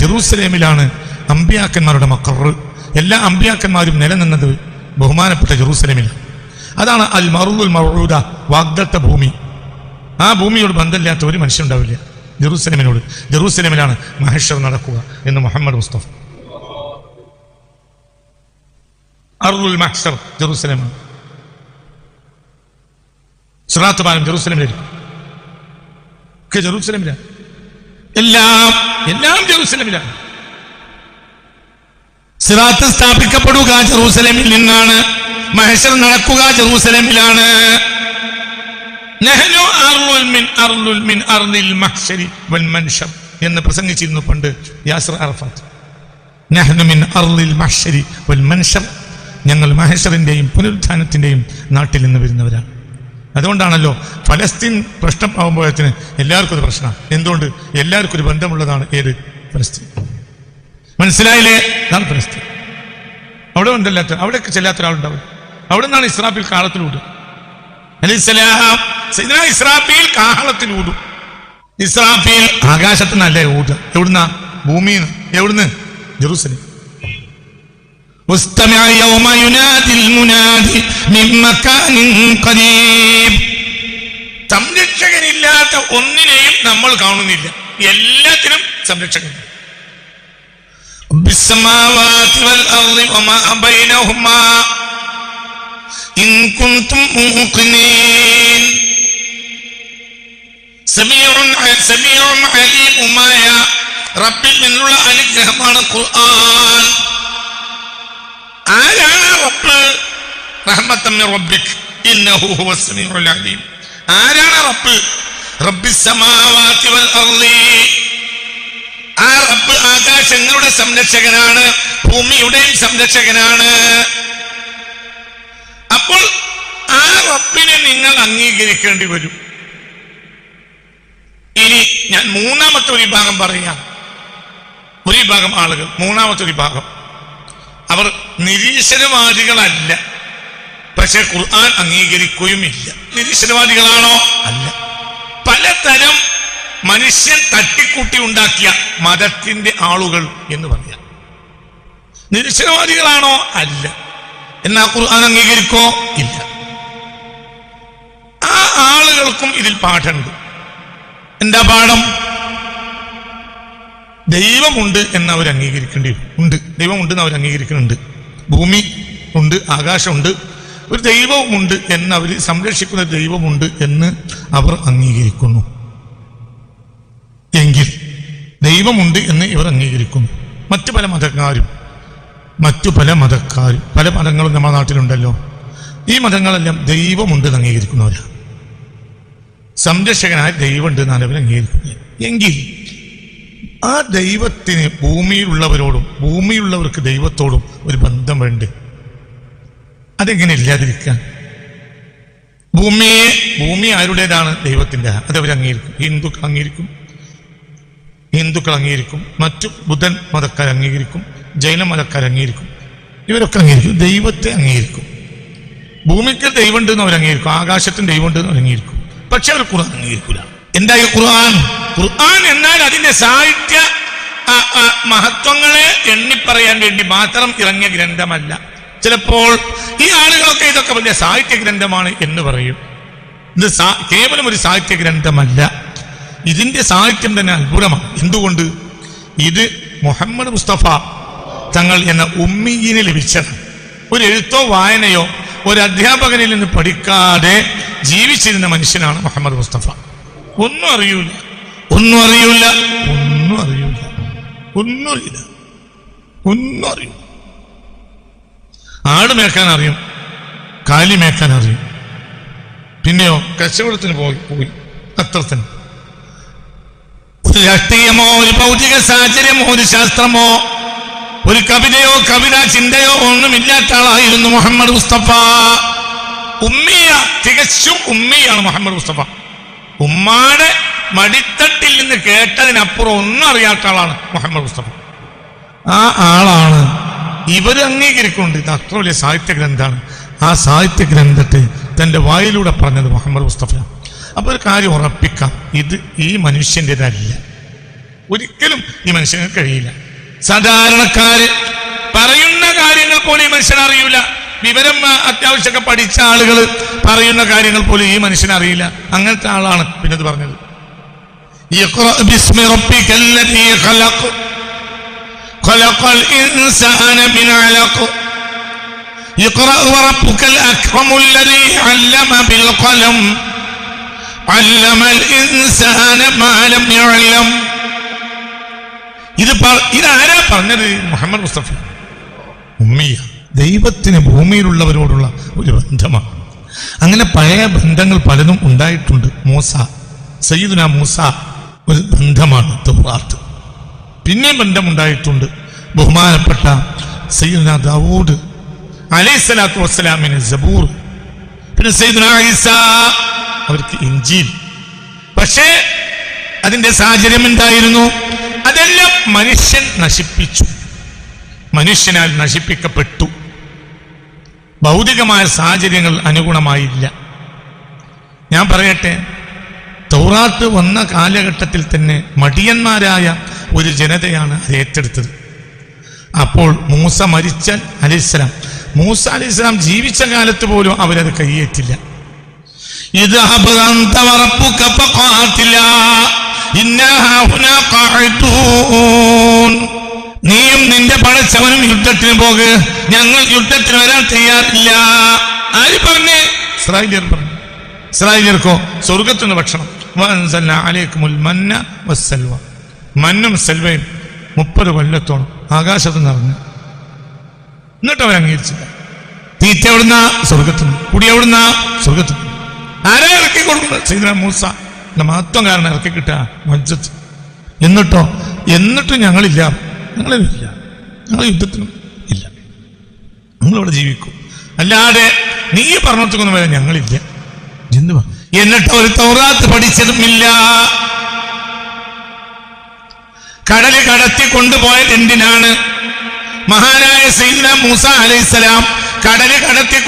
ജെറൂസലേമിലാണ് അമ്പിയാക്കന്മാരുടെ മഖർ. എല്ലാ അമ്പിയാക്കന്മാരും നിലനിന്നത് ബഹുമാനപ്പെട്ട ജെറൂസലേമിലാണ്. അതാണ് അൽ മറുൽ മൗഊദ, വാഗ്ദത്ത ഭൂമി. ആ ഭൂമിയോട് ബന്ധമില്ലാത്ത ഒരു മനുഷ്യൻ ഉണ്ടാവില്ല ജെറൂസലേമിനോട്. ജെറൂസലേമിലാണ് മഹ്ശർ നടക്കുക എന്ന് മുഹമ്മദ് മുസ്തഫ. അർളുൽ മഹ്ശർ ജെറൂസലേമാണ്. സിറാത്ത് പാലം ജെറൂസലേമിലായിരിക്കും. ഒക്കെ ജെറൂസലേമിലാണ്. എല്ലാം ജെറൂസലേമിലാണ്. സിറാത്ത് സ്ഥാപിക്കപ്പെടുക ജെറൂസലേമിൽ നിന്നാണ്. മഹ്ശർ നടക്കുക ജെറൂസലേമിലാണ്. നഹ്നു അർളുൽ മിൻ അർളിൽ മഹ്ശരി വൽ മൻശർ എന്ന് പ്രസംഗിച്ചിരുന്നു പണ്ട് യാസിർ അറഫാത്ത്. നഹ്നു മിൻ അർളിൽ മഹ്ശരി വൽ മൻശർ, ഞങ്ങൾ മഹ്ശറിന്റെയും പുനരുത്ഥാനത്തിന്റെയും നാട്ടിൽ നിന്ന് വരുന്നവരാണ്. അതുകൊണ്ടാണല്ലോ ഫലസ്തീൻ പ്രശ്നമാകുമ്പോഴത്തിന് എല്ലാവർക്കും ഒരു പ്രശ്നം. എന്തുകൊണ്ട്? എല്ലാവർക്കും ഒരു ബന്ധമുള്ളതാണ്. ഏത്? ഫലസ്തീൻ. മനസ്സിലായില്ലേ? അതാണ് ഫലസ്തീൻ. അവിടെ ബന്ധമില്ലാത്ത, അവിടെയൊക്കെ ചെല്ലാത്ത ഒരാളുണ്ടാവും. അവിടെ നിന്നാണ് ഇസ്രാഫീൽ കാഹളത്തിലൂടും. ഇസ്രാഫീൽ കാഹളത്തിലൂടും. ഇസ്രാഫീൽ ആകാശത്ത് നല്ല ഊടുക. എവിടുന്ന? ഭൂമിയിൽ നിന്ന്. എവിടുന്ന്? ജെറൂസലേം. സംരക്ഷകനില്ലാത്ത ഒന്നിനെയും നമ്മൾ കാണുന്നില്ല. എല്ലാത്തിനും സംരക്ഷകൻ. റബ്ബിൽ നിന്നുള്ള അനുഗ്രഹമാണ് ഖുർആൻ. ആരാണ് റബ്ബ്? റഹ്മത്തൻ മിർ റബ്ബിക് ഇന്നഹു ഹുവസ് സമീഉൽ അലീം. ആരാണ് റബ്ബ്? റബ്ബിസ് സമാവാതി വൽ അർളി. ആ റബ്ബ് ആകാശങ്ങളുടെ സംരക്ഷകനാണ്, ഭൂമിയുടെയും സംരക്ഷകനാണ്. അപ്പോൾ ആ റബ്ബിനെ നിങ്ങൾ അംഗീകരിക്കേണ്ടി വരും. ഇനി ഞാൻ മൂന്നാമത്തെ ഒരു വിഭാഗം പറയാം. ഒരു വിഭാഗം ആളുകൾ, മൂന്നാമത്തെ ഒരു വിഭാഗം, അവർ നിരീശ്വരവാദികളല്ല, പക്ഷെ ഖുർആൻ അംഗീകരിക്കുകയുമില്ല. നിരീശ്വരവാദികളാണോ? അല്ല. പലതരം മനുഷ്യൻ തട്ടിക്കൂട്ടി ഉണ്ടാക്കിയ മതത്തിന്റെ ആളുകൾ എന്ന് പറയാം. നിരീശ്വരവാദികളാണോ? അല്ല. എന്നാ ഖുർആൻ അംഗീകരിക്കോ? ഇല്ല. ആ ആളുകൾക്കും ഇതിൽ പാഠമുണ്ട്. എന്താ പാഠം? ദൈവമുണ്ട് എന്ന് അവർ അംഗീകരിക്കേണ്ടി ഉണ്ട്. ദൈവമുണ്ട് എന്ന് അവർ അംഗീകരിക്കുന്നുണ്ട്. ഭൂമി ഉണ്ട്, ആകാശമുണ്ട്, ഒരു ദൈവവുമുണ്ട് എന്ന് അവർ സംരക്ഷിക്കുന്ന ദൈവമുണ്ട് എന്ന് അവർ അംഗീകരിക്കുന്നു. എങ്കിൽ ദൈവമുണ്ട് എന്ന് ഇവർ അംഗീകരിക്കുന്നു. മറ്റു പല മതക്കാരും പല മതങ്ങളും നമ്മുടെ നാട്ടിലുണ്ടല്ലോ. ഈ മതങ്ങളെല്ലാം ദൈവമുണ്ട് എന്ന് അംഗീകരിക്കുന്നവരാണ്. സംരക്ഷകനായ ദൈവമുണ്ട് എന്നാണ് അവർ അംഗീകരിക്കുന്നത്. എങ്കിൽ ആ ദൈവത്തിന് ഭൂമിയിലുള്ളവരോടും ഭൂമിയുള്ളവർക്ക് ദൈവത്തോടും ഒരു ബന്ധം വേണ്ട. അതെങ്ങനെ ഇല്ലാതിരിക്കാൻ? ഭൂമി ആരുടേതാണ്? ദൈവത്തിന്റെ. അതവർ അംഗീകരിക്കും. ഹിന്ദുക്കൾ അംഗീകരിക്കും, മറ്റു ബുദ്ധൻ മതക്കാർ അംഗീകരിക്കും, ജൈന മതക്കാർ അംഗീകരിക്കും. ഇവരൊക്കെ അംഗീകരിക്കും. ദൈവത്തെ അംഗീകരിക്കും. ഭൂമിക്ക് ദൈവമുണ്ട് എന്ന് അവർ അംഗീകരിക്കും, ആകാശത്തിന് ദൈവമുണ്ട് എന്ന് അവർ അംഗീകരിക്കും. പക്ഷെ അവർ ഖുർആൻ അംഗീകരിക്കില്ല. എന്തായി ഖുർആൻ? ഖുർആൻ എന്നാൽ അതിന്റെ സാഹിത്യ മഹത്വങ്ങളെ എണ്ണിപ്പറയാൻ വേണ്ടി മാത്രം ഇറങ്ങിയ ഗ്രന്ഥമല്ല. ചിലപ്പോൾ ഈ ആളുകളൊക്കെ ഇതൊക്കെ വലിയ സാഹിത്യ ഗ്രന്ഥമാണ് എന്ന് പറയും. ഇത് കേവലം ഒരു സാഹിത്യ ഗ്രന്ഥമല്ല. ഇതിന്റെ സാഹിത്യം തന്നെ അത്ഭുതമാണ്. എന്തുകൊണ്ട്? ഇത് മുഹമ്മദ് മുസ്തഫ തങ്ങൾ എന്ന ഉമ്മിയിന് ലഭിച്ചത്. ഒരു എഴുത്തോ വായനയോ ഒരു അധ്യാപകനിൽ നിന്ന് പഠിക്കാതെ ജീവിച്ചിരുന്ന മനുഷ്യനാണ് മുഹമ്മദ് മുസ്തഫ. ഒന്നും അറിയില്ല. ആട് മേക്കാൻ അറിയും, കാലി മേക്കാൻ അറിയും. പിന്നെയോ കച്ചവടത്തിന് പോയി. അത്ര തന്നെ. ഒരു രാഷ്ട്രീയമോ ഒരു ഭൗതിക സാഹചര്യമോ ഒരു ശാസ്ത്രമോ ഒരു കവിതയോ കവിതാ ചിന്തയോ ഒന്നുമില്ലാത്ത ആളായിരുന്നു മുഹമ്മദ് മുസ്തഫ. തികച്ചും ഉമ്മിയാണ് മുഹമ്മദ് മുസ്തഫ. ഉമ്മാടെ മടിത്തട്ടിൽ നിന്ന് കേട്ടതിനപ്പുറം ഒന്നും അറിയാത്ത ആളാണ് മുഹമ്മദ് മുസ്തഫ. ആ ആളാണ് ഇവര് അംഗീകരിക്കുന്നുണ്ട്. ഇത് അത്ര വലിയ സാഹിത്യ ഗ്രന്ഥമാണ്. ആ സാഹിത്യ ഗ്രന്ഥത്തെ തന്റെ വായിലൂടെ പറഞ്ഞത് മുഹമ്മദ് മുസ്തഫ. അപ്പൊ ഒരു കാര്യം ഉറപ്പിക്കാം, ഇത് ഈ മനുഷ്യൻ്റെതല്ല. ഒരിക്കലും ഈ മനുഷ്യന് കഴിയില്ല. സാധാരണക്കാര് പറയുന്ന കാര്യങ്ങൾ പോലും ഈ മനുഷ്യൻ അറിയില്ല. വിവരം അത്യാവശ്യമൊക്കെ പഠിച്ച ആളുകൾ പറയുന്ന കാര്യങ്ങൾ പോലും ഈ മനുഷ്യൻ അറിയില്ല. അങ്ങനത്തെ ആളാണ് പിന്നത് പറഞ്ഞത്. ഇതാരാ പറഞ്ഞത്? മുഹമ്മദ് മുസ്തഫ. ഉമ്മിയ ദൈവത്തിന് ഭൂമിയിലുള്ളവരോടുള്ള ഒരു ബന്ധമാണ്. അങ്ങനെ പഴയ ബന്ധങ്ങൾ പലതും ഉണ്ടായിട്ടുണ്ട്. മൂസ, സയ്യിദുനാ മൂസ ഒരു ബന്ധമാണ് തൗറാത്ത്. പിന്നെ ബന്ധമുണ്ടായിട്ടുണ്ട് ബഹുമാനപ്പെട്ട സയ്യിദുനാ ദാവൂദ് അലൈഹിസ്സലാത്തു വസ്സലാമിന് സബൂർ, പിന്നെ സയ്യിദുനാ ഈസാ അവർക്ക് ഇൻജീൽ. പക്ഷേ അതിന്റെ സാഹചര്യം എന്തായിരുന്നു? അതെല്ലാം മനുഷ്യൻ നശിപ്പിച്ചു, മനുഷ്യനാൽ നശിപ്പിക്കപ്പെട്ടു. ഭൗതികമായ സാഹചര്യങ്ങൾ അനുഗുണമായില്ല. ഞാൻ പറയട്ടെ, തൗറാത്ത് വന്ന കാലഘട്ടത്തിൽ തന്നെ മടിയന്മാരായ ഒരു ജനതയാണ് അത് ഏറ്റെടുത്തത്. അപ്പോൾ മൂസ മരിച്ചാൽ അലൈഹിസ്സലാം, മൂസ അലൈഹിസ്സലാം ജീവിച്ച കാലത്ത് പോലും അവരത് കയ്യേറ്റില്ല. നീയും നിന്റെ പടച്ചവനും യുദ്ധത്തിന് പോക്, ഞങ്ങൾ യുദ്ധത്തിന് വരാൻ തയ്യാറില്ല. ആര് പറഞ്ഞേ? ഇസ്രായേലിയർ പറഞ്ഞു. ഇസ്രായേലിയർക്കോ സ്വർഗത്തുനിന്ന് ഭക്ഷണം. മന്നും സെൽവയും 30 കൊല്ലത്തോളം ആകാശത്ത് നിറഞ്ഞു. എന്നിട്ട് അവർ അംഗീകരിച്ചില്ല. തീറ്റ എവിടുന്ന? സ്വർഗത്തുനിന്ന്. കുടി എവിടുന്ന? സ്വർഗത്തുനിന്ന്. ആരാ ഇറക്കി കൊടുക്കുന്നത്? സയ്യിദുനാ മൂസ. മഹത്വം കാരണം ഇറക്കി കിട്ടുക മജ്ജത്ത്. എന്നിട്ടും ഞങ്ങളില്ല, ഞങ്ങളില്ല, ഞങ്ങൾ യുദ്ധത്തിനും ഇല്ല, നമ്മളിവിടെ ജീവിക്കും. അല്ലാതെ നീ പറഞ്ഞിടത്തൊന്നും വരെ ഞങ്ങളില്ല. എന്നിട്ട് ഒരു തൗറാത്ത് പഠിച്ചതുമില്ല. കടല് കടത്തി കൊണ്ടുപോയത് എന്തിനാണ്? മഹാനായ സയ്യിദുനാ മൂസ അലൈഹിസ്സലാം കടല് കടത്തി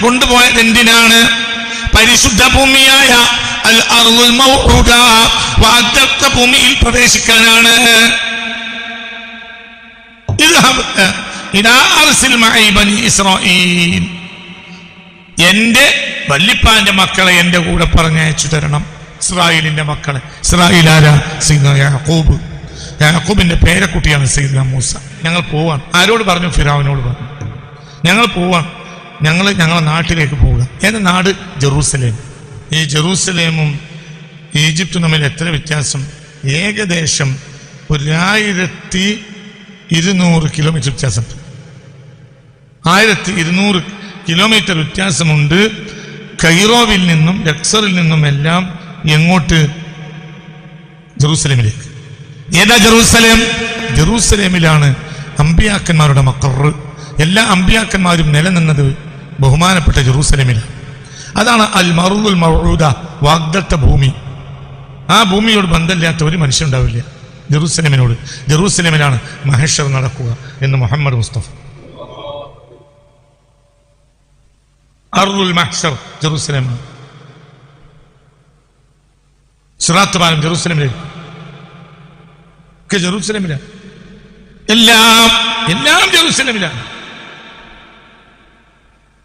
കൊണ്ടുപോയത് എന്തിനാണ്? പരിശുദ്ധ ഭൂമിയായ അൽ അർളുൽ മൗഊദ, വാഗ്ദത്ത ഭൂമിയിൽ പ്രവേശിക്കാനാണ്. എന്റെ വല്ലിപ്പാന്റെ മക്കളെ എന്റെ കൂടെ പറഞ്ഞയച്ചു തരണം. ഇസ്രായേലിന്റെ മക്കളെ. ഇസ്രായേൽ ആരാ? സയ്യിദുനാ യാക്കൂബ്. യാക്കൂബിന്റെ പേരക്കുട്ടിയാണ് സയ്യിദുനാ മൂസ. ഞങ്ങൾ പോവാൻ. ആരോട് പറഞ്ഞു? ഫിറഔനോട് പറഞ്ഞു. ഞങ്ങൾ പോവാൻ, ഞങ്ങളെ നാട്ടിലേക്ക് പോവുക. ഏത് നാട്? ജെറൂസലേം. ഈ ജെറൂസലേമും ഈജിപ്തും തമ്മിൽ എത്ര വ്യത്യാസം? ഏകദേശം 1200 കിലോമീറ്റർ വ്യത്യാസമുണ്ട്. 1200 കിലോമീറ്റർ വ്യത്യാസമുണ്ട്. കൈറോവിൽ നിന്നും ലക്സറിൽ നിന്നും എല്ലാം എങ്ങോട്ട്? ജെറൂസലേമിലേക്ക്. ഏതാ ജെറൂസലേം? ജെറൂസലേമിലാണ് അമ്പിയാക്കന്മാരുടെ മഖർ. എല്ലാ അമ്പിയാക്കന്മാരും നിലനിന്നത് ബഹുമാനപ്പെട്ട ജെറൂസലേമിലാണ്. അതാണ് അൽ മർളുൽ മൗഊദ, വാഗ്ദത്ത ഭൂമി. ആ ഭൂമിയോട് ബന്ധമില്ലാത്ത ഒരു മനുഷ്യനുണ്ടാവില്ല ജെറൂസലേമിനോട്. ജെറൂസലേമിലാണ് മഹ്ശർ നടക്കുക എന്ന് മുഹമ്മദ് മുസ്തഫ. അർളുൽ മഹ്ശർ ജെറൂസലേമാണ്. സിറാത്ത് പാലം ജെറൂസലേമിലാണ്. ജെറൂസലേമിലാണ്. എല്ലാം ജെറൂസലേമിലാണ്.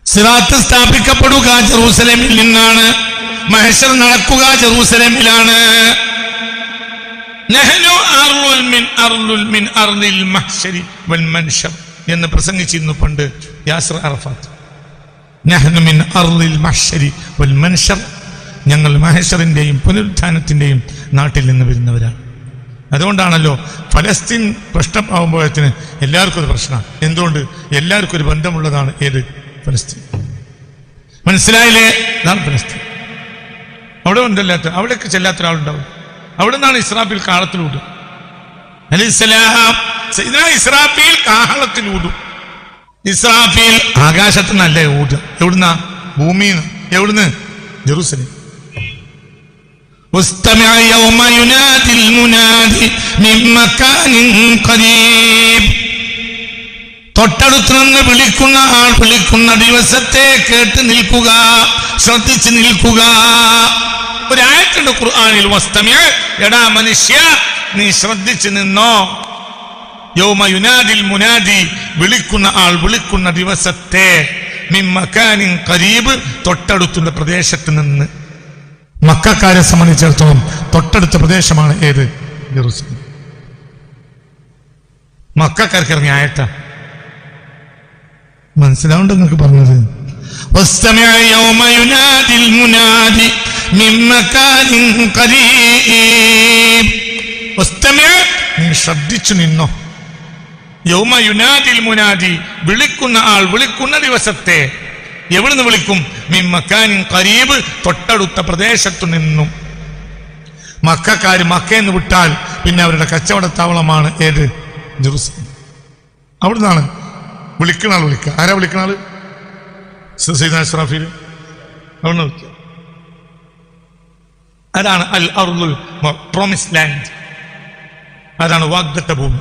സിറാത്ത് സ്ഥാപിക്കപ്പെടുക ജെറൂസലേമിൽ നിന്നാണ്. മഹ്ശർ നടക്കുക ജെറൂസലേമിലാണ്. എന്ന് പ്രസംഗിച്ചിരുന്നു പണ്ട് യാസിർ അറഫാത്ത്. ഞങ്ങൾ മഹ്ശറിന്റെയും പുനരുത്ഥാനത്തിന്റെയും നാട്ടിൽ നിന്ന് വരുന്നവരാണ്. അതുകൊണ്ടാണല്ലോ ഫലസ്തീൻ പ്രശ്നമാകുമ്പോഴത്തിന് എല്ലാവർക്കും ഒരു പ്രശ്നമാണ്. എന്തുകൊണ്ട്? എല്ലാവർക്കും ഒരു ബന്ധമുള്ളതാണ്. ഏത്? ഫലസ്തീൻ. മനസ്സിലായില്ലേ? അതാണ് ഫലസ്തീൻ. അവിടെ ഉണ്ടല്ലാത്ത, അവിടേക്ക് ചെല്ലാത്ത ഒരാളുണ്ടാവും. അവിടെ നിന്നാണ് ഇസ്രാഫീൽ കാഹളത്തിലൂടും. അലൈഹിസ്സലാം ഇസ്രാഫീൽ കാഹളത്തിലൂടും. ഇസ്രാഫീൽ ആകാശത്ത് നല്ല ഊടുക. എവിടുന്ന? ഭൂമിന്ന്. എവിടുന്ന്? ജെറൂസലേം. തൊട്ടടുത്ത് നിന്ന് വിളിക്കുന്ന ആൾ വിളിക്കുന്ന ദിവസത്തെ കേട്ട് നിൽക്കുക, ശ്രദ്ധിച്ച് നിൽക്കുക. ഒരായത്തുണ്ട് ഖുർആനിൽ, എടാ മനുഷ്യ നീ ശ്രദ്ധിച്ചു നിന്നോ. യൗമ യുനാദിൽ മുനാദി, വിളിക്കുന്ന ആൾ വിളിക്കുന്ന ദിവസത്തെ, മിൻ മകാനിൻ ഖരീബ്, തൊട്ടടുത്തുള്ള പ്രദേശത്ത് നിന്ന്. മക്കക്കാരെ സംബന്ധിച്ചിടത്തോളം തൊട്ടടുത്ത പ്രദേശമാണ് ഏത്? ജെറുസലേം. മക്കക്കാർക്ക് ഇറങ്ങിയ ആയത്ത മനസ്സിലാവുണ്ട് നിങ്ങൾക്ക് പറഞ്ഞത്. നീ ശ്രദ്ധിച്ചു നിന്നോ. യൗമ യുനാദിൽ മുനാദി, വിളിക്കുന്ന ആൾ വിളിക്കുന്ന ദിവസത്തെ. എവിടുന്ന് വിളിക്കും? മിൻ മകാനിൻ ഖരീബ്, തൊട്ടടുത്ത പ്രദേശത്തു നിന്നും. മക്കക്കാര് മക്കയെന്ന് വിട്ടാൽ പിന്നെ അവരുടെ കച്ചവടത്താവളമാണ് ഏത്? ജെറുസലേം. അവിടുന്നാണ് വിളിക്കുന്ന ആൾ വിളിക്കുക. ആരാ വിളിക്കുന്ന ആള്? സയ്യിദ്നാ ഇസ്രാഫീൽ. അവിടുന്ന് വിളിക്കുക. അതാണ് അൽ അർളുൽ പ്രോമിസ് ലാൻഡ്. അതാണ് വാഗ്ദത്ത ഭൂമി.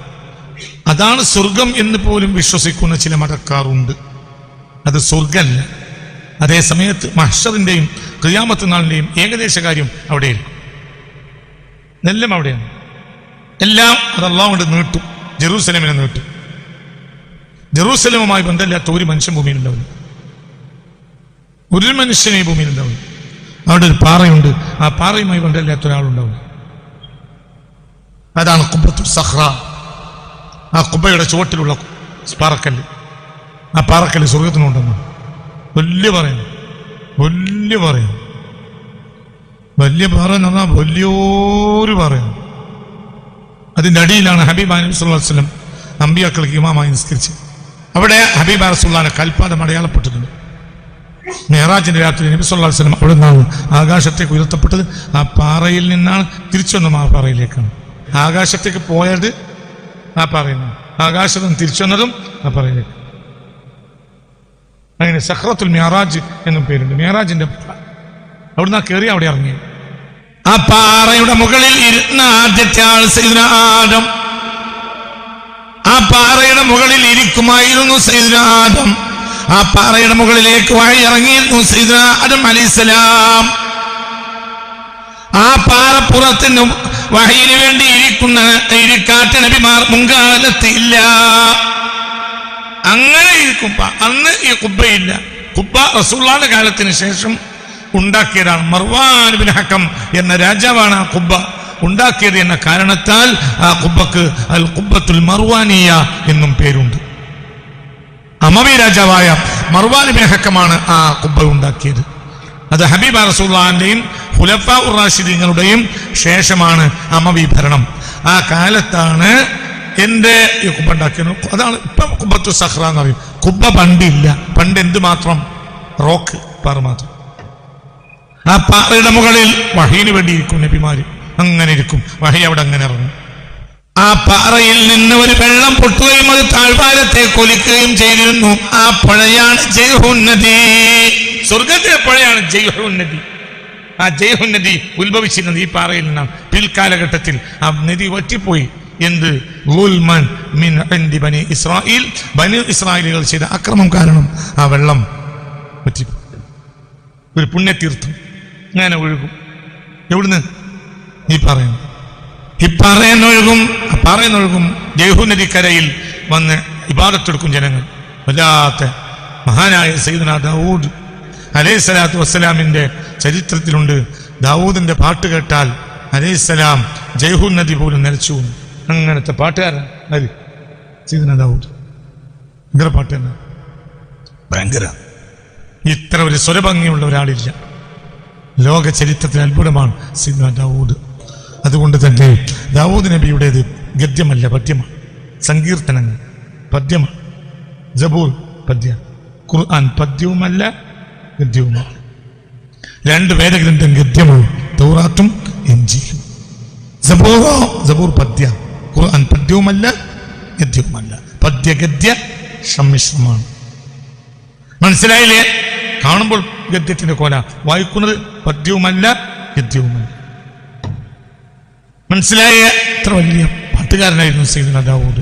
അതാണ് സ്വർഗം എന്ന് പോലും വിശ്വസിക്കുന്ന ചില മതക്കാരുണ്ട്. അത് സ്വർഗമല്ല. അതേ സമയത്ത് മഹ്ശറിന്റെയും ഖിയാമത്ത് നാളിന്റെയും ഏകദേശ കാര്യം അവിടെയായിരിക്കും. എല്ലാം അവിടെയാണ്. എല്ലാം അത് അല്ലാഹു കൊണ്ട് നീട്ടും. ജെറൂസലേമിനെ നീട്ടും. ജെറൂസലേമുമായി ബന്ധമില്ലാത്ത ഒരു മനുഷ്യൻ ഭൂമിയിലുണ്ടാവില്ല. ഒരു മനുഷ്യനെ ഈ ഭൂമിയിലുണ്ടാവില്ല. അവിടെ ഒരു പാറയുണ്ട്. ആ പാറയുമായി ബന്ധമില്ലാത്ത ഒരാളുണ്ടാവും. അതാണ് ഖുബ്ബത്തു സഖ്റ. ആ ഖുബ്ബയുടെ ചുവട്ടിലുള്ള പാറക്കല്ല്. ആ പാറക്കല്ല് സ്വർഗത്തിനുണ്ടെന്ന് വലിയ പറയുന്നു. വലിയ പറയുന്നു. വലിയ പാറ എന്ന് പറഞ്ഞാൽ വലിയൊരു പറയുന്നു. അതിൻ്റെ അടിയിലാണ് ഹബീബ് നബി സല്ലല്ലാഹു അലൈഹി വസല്ലം അമ്പിയാക്കൾക്ക് ഇമാമായി നിസ്കരിച്ചത്. അവിടെ ഹബീബ് റസൂലുള്ളാഹിന്റെ കൽപ്പാദം അടയാളപ്പെട്ടിട്ടുണ്ട്. മിഅ്റാജിന്റെ രാത്രി നബി സല്ലല്ലാഹു അലൈഹി വസല്ലം അവിടെ നിന്നാണ് ആകാശത്തേക്ക് ഉയർത്തപ്പെട്ടത്. ആ പാറയിൽ നിന്നാണ് തിരിച്ചു വന്നത്. ആ പാറയിലേക്കാണ് ആകാശത്തേക്ക് പോയത്. ആ പാറയിൽ നിന്നാണ് ആകാശത്ത് നിന്ന് തിരിച്ചു വന്നതും ആ പാറയിലേക്ക്. അങ്ങനെ സഖ്റത്തുൽ മിഅ്റാജ് എന്നും പേരുണ്ട്. മിഅ്റാജിന്റെ അവിടുന്ന് കയറി അവിടെ ഇറങ്ങി. ആ പാറയുടെ മുകളിൽ ഇരുന്ന ആദ്യത്തെ ആൾ സയ്യിദുനാ ആദം. ആ പാറയുടെ മുകളിൽ ഇരിക്കുമായിരുന്നു സയ്യിദുനാ ആദം. ആ പാറയുടെ മുകളിലേക്ക് വഴി ഇറങ്ങിയിരുന്നു സയ്യിദുനാ ആദം അലൈഹിസ്സലാം. ആ പാറപ്പുറത്തിന് വഹയിന് വേണ്ടി ഇരിക്കാത്ത നബിമാർ മുൻകാലത്ത് ഇല്ല. അങ്ങനെ ഇരിക്കും. അന്ന് ഈ ഖുബ്ബയില്ല. ഖുബ്ബ റസൂലുള്ളാഹിന്റെ കാലത്തിന് ശേഷം ഉണ്ടാക്കിയതാണ്. മർവാൻ ബിൻ ഹക്കം എന്ന രാജാവാണ് ആ ഖുബ്ബ ഉണ്ടാക്കിയത് എന്ന കാരണത്താൽ ആ ഖുബ്ബക്ക് അൽ ഖുബ്ബത്തുൽ മർവാനിയ എന്നും പേരുണ്ട്. അമവി രാജാവായ മർവാൻ ബിൻ ഹക്കമാണ് ആ ഖുബ്ബ ഉണ്ടാക്കിയത്. അത് ഹബീബ റസൂലുള്ളാഹിന്റെയും ഖുലഫാ ഉർ റാഷിദീങ്ങളുടെയും ശേഷമാണ് അമവി ഭരണം. ആ കാലത്താണ് എന്റെ ഈ ഖുബ്ബ ഉണ്ടാക്കിയത്. അതാണ് ഇപ്പം ഖുബ്ബത്തു സഖ്റ എന്ന് പറയും. ഖുബ്ബ പണ്ടില്ല. പണ്ട് എന്ത് മാത്രം? റോക്ക് പാറ മാത്രം. ആ പാറയുടെ മുകളിൽ വഹീന് വേണ്ടി ഇരിക്കും നബിമാര്. അങ്ങനെ ഇരിക്കും. വഹി അവിടെ അങ്ങനെ ഇറങ്ങും. ആ പാറയിൽ നിന്ന് ഒരു വെള്ളം പൊട്ടുകയും അത് താഴ്വാരത്തേക്ക് ഒലിക്കുകയും ചെയ്തിരുന്നു. ആ പുഴയാണ് ജയ്ഹുൻ നദി. സ്വർഗത്തിലെ പുഴയാണ് ജയ്ഹുൻ നദി. ആ ജയ്ഹുൻ നദി ഉത്ഭവിച്ചിരുന്നത് ഈ പാറയിൽ നിന്നാണ്. പിൽക്കാലഘട്ടത്തിൽ ആ നദി വറ്റിപ്പോയി. എന്ത്? ഗുൽമൻ മിൻ ഇൻദി ബനി ഇസ്രായേൽ. ബനി ഇസ്രായേലുകൾ ചെയ്ത അക്രമം കാരണം ആ വെള്ളം വറ്റിപ്പോയി. ഒരു പുണ്യതീർത്ഥം അങ്ങനെ ഒഴുകും. എവിടുന്ന്? ഈ പറയുന്നൊഴുകും. ജയ്ഹുൻ നദിക്കരയിൽ വന്ന് ഇബാദത്തെടുക്കും ജനങ്ങൾ. വല്ലാത്ത മഹാനായ സയ്യിദുനാ ദാവൂദ് അലൈഹിസ്സലാത്തു വസ്സലാമിന്റെ ചരിത്രത്തിലുണ്ട്. ദാവൂദിന്റെ പാട്ട് കേട്ടാൽ അലൈഹിസ്സലാം ജയ്ഹുൻ നദി പോലും നിലച്ചു. അങ്ങനത്തെ പാട്ടുകാരൻ സയ്യിദുനാ ദാവൂദ്. ഭയങ്കര പാട്ട് തന്നെ. ഭയങ്കര. ഇത്ര ഒരു സ്വരഭംഗിയുള്ള ഒരാളില്ല. ലോക ചരിത്രത്തിൽ അത്ഭുതമാണ് സയ്യിദുനാ ദാവൂദ്. അതുകൊണ്ട് തന്നെ ദാവൂദ് നബിയുടേത് ഗദ്യമല്ല, പദ്യമാണ്. സങ്കീർത്തനങ്ങൾ പദ്യമാണ്. ജബൂർ പദ്യ. ഖുർആൻ പദ്യവുമല്ല ഗദ്യവുമല്ല. രണ്ട് വേദഗ്രന്ഥം ഗദ്യമാണ്, തൗറാത്തും ഇഞ്ചീലും. ജബൂർ പദ്യ, ഖുർആൻ പദ്യവുമല്ല ഗദ്യവുമല്ല. പദ്യഗദ്യ സമ്മിശ്രമാണ്. മനസ്സിലായില്ലേ? കാണുമ്പോൾ ഗദ്യത്തിന്റെ കോല, വായിക്കുന്നത് പദ്യവുമല്ല ഗദ്യവുമല്ല. മനസ്സിലായ? എത്ര വലിയ പാട്ടുകാരനായിരുന്നു സയ്യിദുനാ ദാവൂദ്.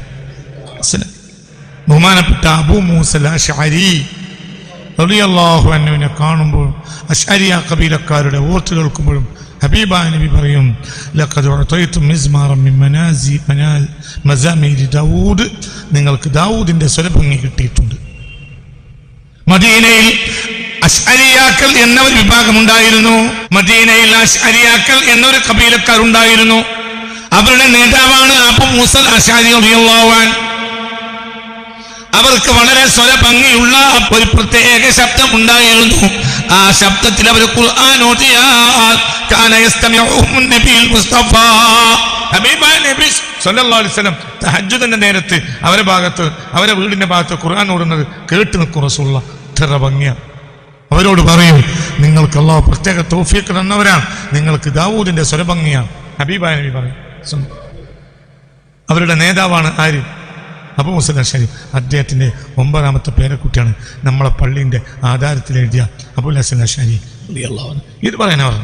ബഹുമാനപ്പെട്ട അബൂ മൂസൽ അശ്അരി റളിയല്ലാഹു അൻഹുവിനെ കാണുമ്പോഴും അശ്അരിയ കബീലക്കാരുടെ ഓർത്ത് കേൾക്കുമ്പോഴും ഹബീബായ നബി പറയും ലഖദ് ഉഅതൈതു മിസ്മാറൻ മിൻ മസാമിരി ദാവൂദ്, നിങ്ങൾക്ക് ദാവൂദിന്റെ സ്വരഭംഗി കിട്ടിയിട്ടുണ്ട്. മദീനയിൽ അശ്അരിയാക്കൾ എന്ന ഒരു വിഭാഗം ഉണ്ടായിരുന്നു. മദീനയിൽ അശ്അരിയാക്കൾ എന്നൊരു കബീലക്കാർ ഉണ്ടായിരുന്നു. അവരുടെ നേതാവാണ് അബൂ മൂസൽ അശ്അരി റളിയല്ലാഹു അൻഹു. അവർക്ക് വളരെ സ്വരഭംഗിയുള്ള ഒരു പ്രത്യേക ശബ്ദം ഉണ്ടായിരുന്നു. ആ ശബ്ദത്തിൽ അവർ ഖുർആൻ ഓതിയാൽ കാന യസ്തമിഉഹു നബിയുൽ മുസ്തഫ, ഹബീബായ നബി സല്ലല്ലാഹു അലൈഹി വസല്ലം തഹജ്ജുദിന്റെ നേരത്ത് അവരെ വീടിന്റെ ഭാഗത്ത് ഖുർആൻ ഓതുന്നത് കേട്ട് നിൽക്കും റസൂലുള്ളാഹി. ഇത്ര ഭംഗിയാണ്. അവരോട് പറയും, നിങ്ങൾക്ക് അല്ലാഹു പ്രത്യേക തൗഫീഖ് തന്നവരാണ്, നിങ്ങൾക്ക് ദാവൂദിന്റെ സ്വരഭംഗിയാണ്. ഹബീബായ നബി പറയും. അവരുടെ നേതാവാണ് ആര്? അബൂ മൂസ അശ്അരി. അദ്ദേഹത്തിന്റെ 9ാമത്തെ പേരക്കുട്ടിയാണ് നമ്മളെ പള്ളിന്റെ ആധാരത്തിൽ എഴുതിയ അബുൽ ഹസൻ അശ്അരി റളിയല്ലാഹു അൻഹു. ഇത് പറയാനാണ്